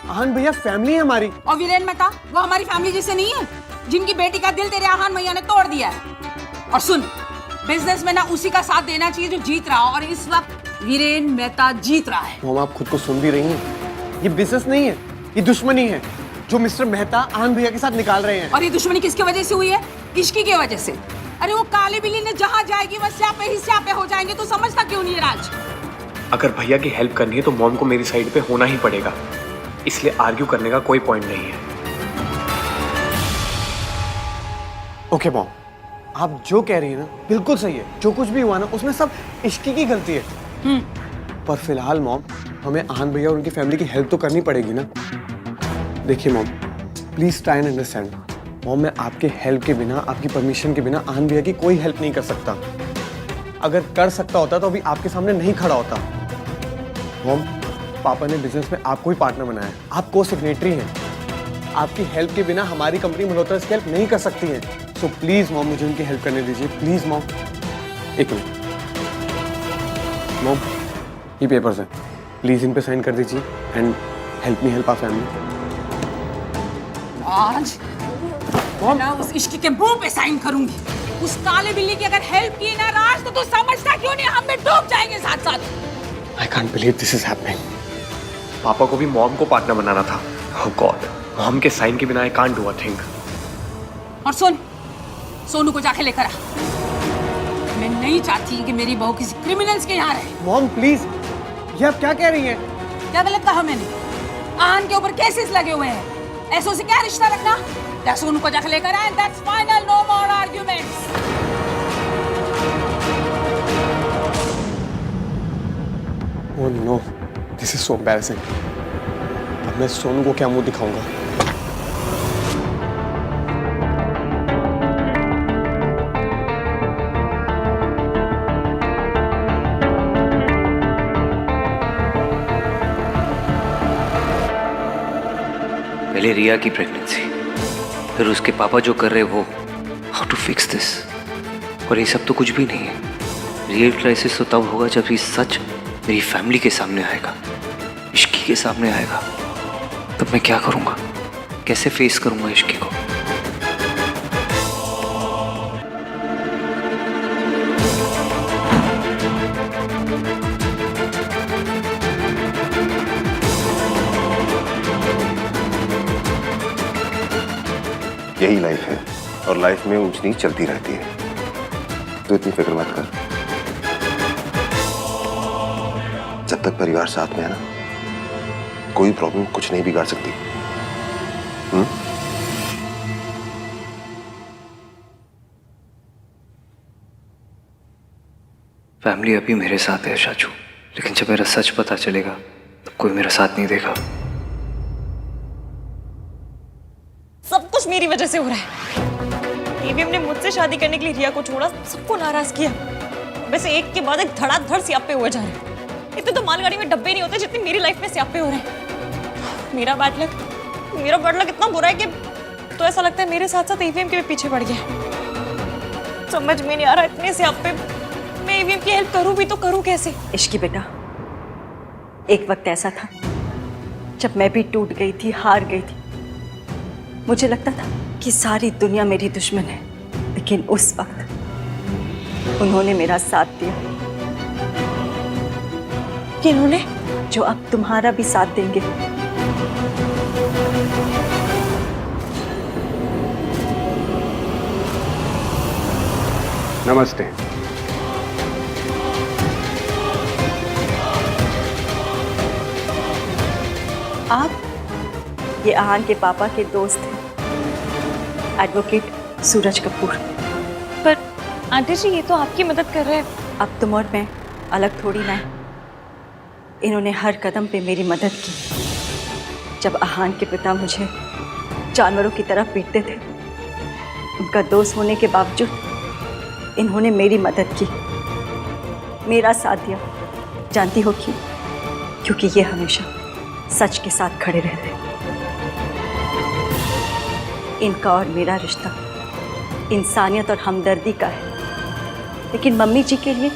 आहान भैया फैमिली है हमारी। और वीरेन मेहता वो हमारी फैमिली जैसे नहीं है, जिनकी बेटी का दिल तेरे आहान भैया ने तोड़ दिया है। और सुन, बिजनेस में ना उसी का साथ देना चाहिए जो जीत रहा हो, और इस वक्त वीरेन मेहता जीत रहा है। मॉम आप खुद को सुन भी रही हैं? ये बिजनेस नहीं है, ये दुश्मनी है जो मिस्टर मेहता आहान भैया के साथ निकाल रहे हैं। और ये दुश्मनी किसकी वजह से हुई है? इश्की की वजह से। अरे वो काली बिल्ली ने जहाँ जाएगी वह स्यापे ही स्यापे हो जाएंगे, तो समझता क्यों नहीं है राज? अगर भैया की हेल्प करनी है तो मॉम को मेरी साइड पे होना ही पड़ेगा, इसलिए आर्ग्यू करने का कोई पॉइंट नहीं है। ओके मॉम, आप जो कह रही है ना बिल्कुल सही है। जो कुछ भी हुआ ना उसमें सब इश्की की गलती है। पर फिलहाल मॉम हमें आहान भैया और उनकी फैमिली की हेल्प तो करनी पड़ेगी ना। देखिए mom, please try and understand. Mom मैं आपके हेल्प के बिना, आपकी परमिशन के बिना आहान भैया की कोई हेल्प नहीं कर सकता। अगर कर सकता होता तो अभी आपके सामने नहीं खड़ा होता। मॉम पापा ने बिजनेस में आपको ही पार्टनर बनाया है, आप को सेक्रेटरी हैं। आपकी हेल्प के बिना हमारी कंपनी मल्होत्रा इसकी हेल्प नहीं कर सकती है। सो प्लीज मॉम मुझे उनकी हेल्प करने दीजिए, प्लीज मॉम। एक मिनट मॉम, ये पेपर्स हैं, प्लीज इन पे साइन कर दीजिए and help me help our family. आज मैं उस इश्की के मुंह पे साइन करूंगी। उस काले बिल्ली की अगर हेल्प की ना राज, तो तू समझता क्यों नहीं हम भी डूब जाएंगे साथ साथ। I can't believe this is happening. पापा को भी मॉम को पार्टनर बनाना था। ओह गॉड, मॉम के साइन के बिना I can't do a thing. और सुन, सोनू को जाके लेकर आ। मैं नहीं चाहती कि मेरी बहू किसी क्रिमिनल्स के यहाँ रहे। मॉम प्लीज, ये आप क्या कह रही हैं? क्या गलत कहा मैंने? आन के ऊपर केसेस लगे हुए हैं, ऐसों से क्या रिश्ता रखना? सोनू को जाके लेकर आए। That's final, no more arguments. Oh no, this is so embarrassing. अब मैं सोनू को क्या मुंह दिखाऊंगा? पहले रिया की प्रेगनेंसी, फिर उसके पापा जो कर रहे वो। How to fix this? और ये सब तो कुछ भी नहीं है। रियल क्राइसिस तो तब होगा जब ये सच मेरी फैमिली के सामने आएगा, इश्की के सामने आएगा। तब मैं क्या करूँगा? कैसे फेस करूँगा इश्की को? यही लाइफ है और लाइफ में ऊंच नीच चलती रहती है, तो इतनी फिक्र मत कर। जब तक परिवार साथ में है ना, कोई प्रॉब्लम कुछ नहीं बिगाड़ सकती। फैमिली अभी मेरे साथ है शाचू, लेकिन जब मेरा सच पता चलेगा तब कोई मेरा साथ नहीं देगा। सब कुछ मेरी वजह से हो रहा है। एवीएम ने मुझसे शादी करने के लिए रिया को छोड़ा, सबको नाराज किया। वैसे एक के बाद एक धड़ाधड़ स्यापे हुए जा रहे हैं। इतने तो मालगाड़ी में डब्बे नहीं होते जितने मेरी लाइफ में स्यापे हो रहे हैं। मेरा बैड लक इतना बुरा है कि तो ऐसा लगता है मेरे साथ साथ एवीएम के भी पीछे पड़ गया। समझ में नहीं आ रहा, इतने स्यापे मैं एवीएम की हेल्प करूं भी तो करूं कैसे? इश्की बेटा, एक वक्त ऐसा था जब मैं भी टूट गई थी, हार गई थी। मुझे लगता था कि सारी दुनिया मेरी दुश्मन है, लेकिन उस वक्त उन्होंने मेरा साथ दिया। किन्होंने? जो अब तुम्हारा भी साथ देंगे। नमस्ते। आप ये आहान के पापा के दोस्त हैं, एडवोकेट सूरज कपूर। पर आंटी जी, ये तो आपकी मदद कर रहे हैं। अब तुम और मैं अलग थोड़ी ना है। इन्होंने हर कदम पे मेरी मदद की। जब आहान के पिता मुझे जानवरों की तरह पीटते थे, उनका दोस्त होने के बावजूद इन्होंने मेरी मदद की, मेरा साथ दिया। जानती हो क्यों? क्योंकि ये हमेशा सच के साथ खड़े रहते। इनका और मेरा रिश्ता इंसानियत और हमदर्दी का है, लेकिन मम्मी जी के लिए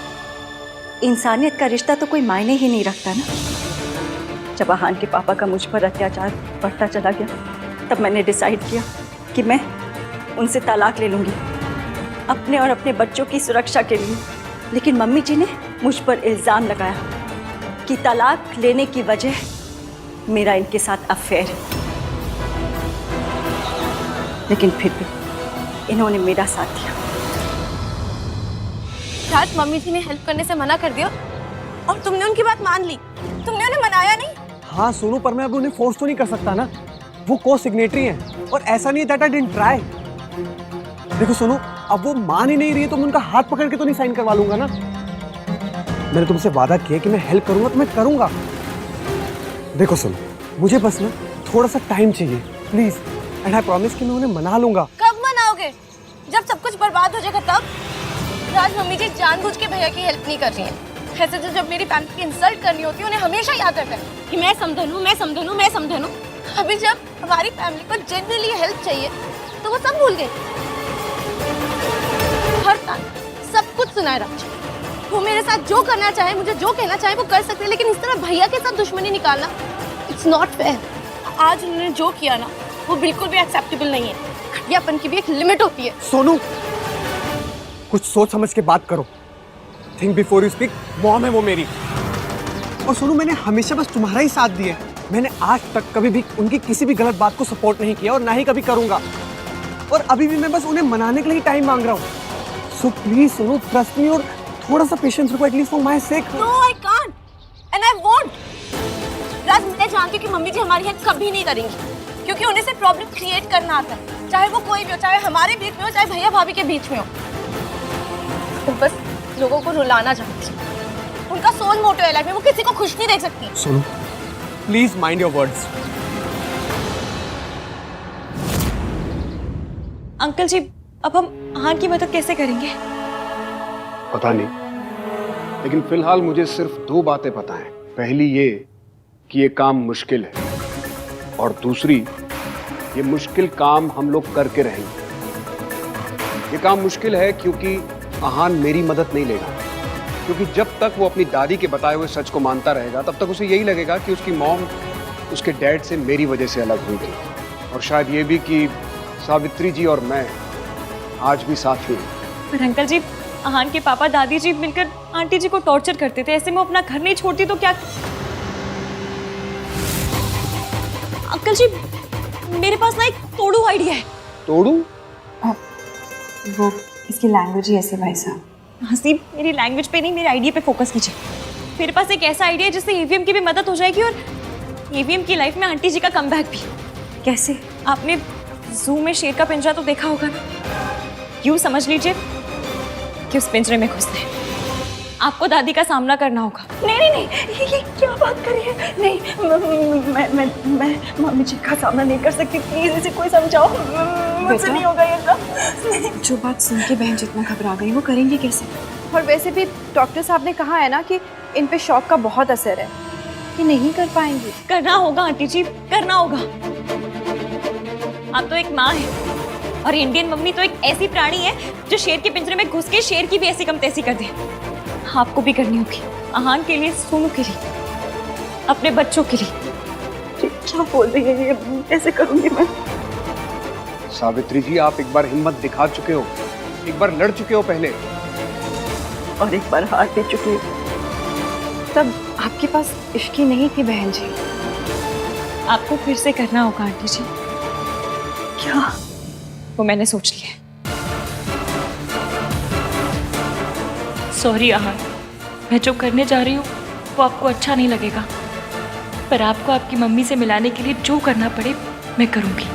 इंसानियत का रिश्ता तो कोई मायने ही नहीं रखता ना। जब आहान के पापा का मुझ पर अत्याचार बढ़ता चला गया तब मैंने डिसाइड किया कि मैं उनसे तलाक ले लूँगी अपने और अपने बच्चों की सुरक्षा के लिए। लेकिन मम्मी जी ने मुझ पर इल्ज़ाम लगाया कि तलाक लेने की वजह मेरा इनके साथ अफेयर है। लेकिन फिर भी इन्होंने मेरा साथ दिया। राज, मम्मी जी ने हेल्प करने से मना कर दिया और तुमने उनकी बात मान ली। तुमने उन्हें मनाया नहीं? हाँ सोनू, पर मैं अब उन्हें फोर्स तो नहीं कर सकता ना। वो को सिग्नेटरी हैं और ऐसा नहीं दैट आई डिडंट ट्राई। देखो सोनू, अब वो मान ही नहीं रही है तो मैं उनका हाथ पकड़ के तो नहीं साइन करवा लूंगा ना। मैंने तुमसे वादा किया कि मैं हेल्प करूंगा तो मैं करूंगा। देखो सोनू, मुझे बस ना थोड़ा सा टाइम चाहिए प्लीज, एंड आई प्रॉमिस कि मैं उन्हें मना लूंगा। कब मनाओगे? जब सब कुछ बर्बाद हो जाएगा तब? राज, मम्मी जी जानबूझ के भैया की हेल्प नहीं कर रही हैं। ऐसे तो जब मेरी फैमिली की इंसल्ट करनी होती है उन्हें हमेशा याद आता है कि मैं समझन हूँ, मैं समझन हूँ, मैं समझन हूँ। अभी जब हमारी फैमिली को जेन्युइनली हेल्प चाहिए तो वो सब भूल गई। हर टाइम सब कुछ सुनाए राज। वो मेरे साथ जो करना चाहे, मुझे जो कहना चाहे वो कर सकते हैं, लेकिन इस तरह भैया के साथ दुश्मनी निकालना इट्स नॉट फेयर। आज उन्होंने जो किया ना वो बिल्कुल भी एक्सेप्टेबल नहीं है। घटियापन की भी एक लिमिट होती है। सोनू, कुछ सोच समझ के बात करो। Think before you speak. Mom है वो मेरी। और सोनू, मैंने हमेशा बस तुम्हारा ही साथ दिया है। मैंने आज तक कभी भी उनकी किसी भी गलत बात को सपोर्ट नहीं किया और ना ही कभी करूंगा। और अभी भी मैं बस उन्हें मनाने के लिए टाइम मांग रहा हूँ। So please Sonu, trust me और थोड़ा सा पेशेंस रखो, at least for my sake. No, I can't and I won't. Raj, मैं जानती हूँ कि मम्मी जी हमारी हेल्प कभी नहीं करेंगी क्योंकि उन्हें सिर्फ प्रॉब्लम क्रिएट करना आता है, चाहे वो कोई भी हो, चाहे हमारे बीच में हो, चाहे भैया भाभी के बीच में हो। वो बस लोगों को रुलाना चाहती है। उनका सोल मोटो है लाइफ में, वो किसी को खुश नहीं देख सकती। Sonu, please mind your words. Uncle ji, अब हम आहान की मदद कैसे करेंगे? पता नहीं, लेकिन फिलहाल मुझे सिर्फ 2 बातें पता हैं। पहली ये कि ये काम मुश्किल है, और दूसरी ये मुश्किल काम हम लोग करके रहेंगे। ये काम मुश्किल है क्योंकि आहान मेरी मदद नहीं लेगा, क्योंकि जब तक वो अपनी दादी के बताए हुए सच को मानता रहेगा तब तक उसे यही लगेगा कि उसकी मॉम उसके डैड से मेरी वजह से अलग हुई थी, और शायद ये भी कि सावित्री जी और मैं आज भी साथ ही हैं। पर अंकल जी, आहान के पापा दादी जी मिलकर आंटी जी को टॉर्चर करते थे, ऐसे में अपना घर नहीं छोड़ती तो क्या? अंकल जी, मेरे पास ना एक तोड़ू आइडिया है। तोड़ू? वो इसकी लैंग्वेज ही ऐसे भाई साहब। हसीब, मेरी लैंग्वेज पे नहीं, मेरे आइडिया पे फोकस कीजिए। मेरे पास एक ऐसा आइडिया है जिससे ईवीएम की भी मदद हो जाएगी और ईवीएम की लाइफ में आंटी जी का कमबैक भी। कैसे? आपने जू में शेर का पिंजरा तो देखा होगा ना? यूं समझ लीजिए कि उस पिंजरे में घुसते हैं आपको दादी का सामना करना होगा। नहीं नहीं नहीं, ये क्या बात कर रही है? नहीं, मैं मम्मी जी का सामना नहीं कर सकती। प्लीज इसे कोई समझाओ, मुझसे नहीं होगा ये सब। जो बात सुन के बहन जितना घबरा गई वो करेंगे कैसे? और वैसे भी डॉक्टर साहब ने कहा है ना कि इन पे शॉक का बहुत असर है, कि नहीं कर पाएंगी। करना होगा आंटी जी, करना होगा। आप तो एक माँ है और इंडियन मम्मी तो एक ऐसी प्राणी है जो शेर के पिंजरे में घुस के शेर की भी ऐसी कम तैसी कर दे। आपको भी करनी होगी, आहान के लिए, सोनू के लिए, अपने बच्चों के लिए। क्या बोल रही है ये? कैसे करूंगी मैं? सावित्री जी, आप एक बार हिम्मत दिखा चुके हो, एक बार लड़ चुके हो पहले, और एक बार हार दे चुकी हो। तब आपके पास इश्की नहीं थी बहन जी। आपको फिर से करना होगा आंटी जी। क्या? वो मैंने सोच लिया है। सॉरी आहान, मैं जो करने जा रही हूँ वो आपको अच्छा नहीं लगेगा, पर आपको आपकी मम्मी से मिलाने के लिए जो करना पड़े मैं करूँगी।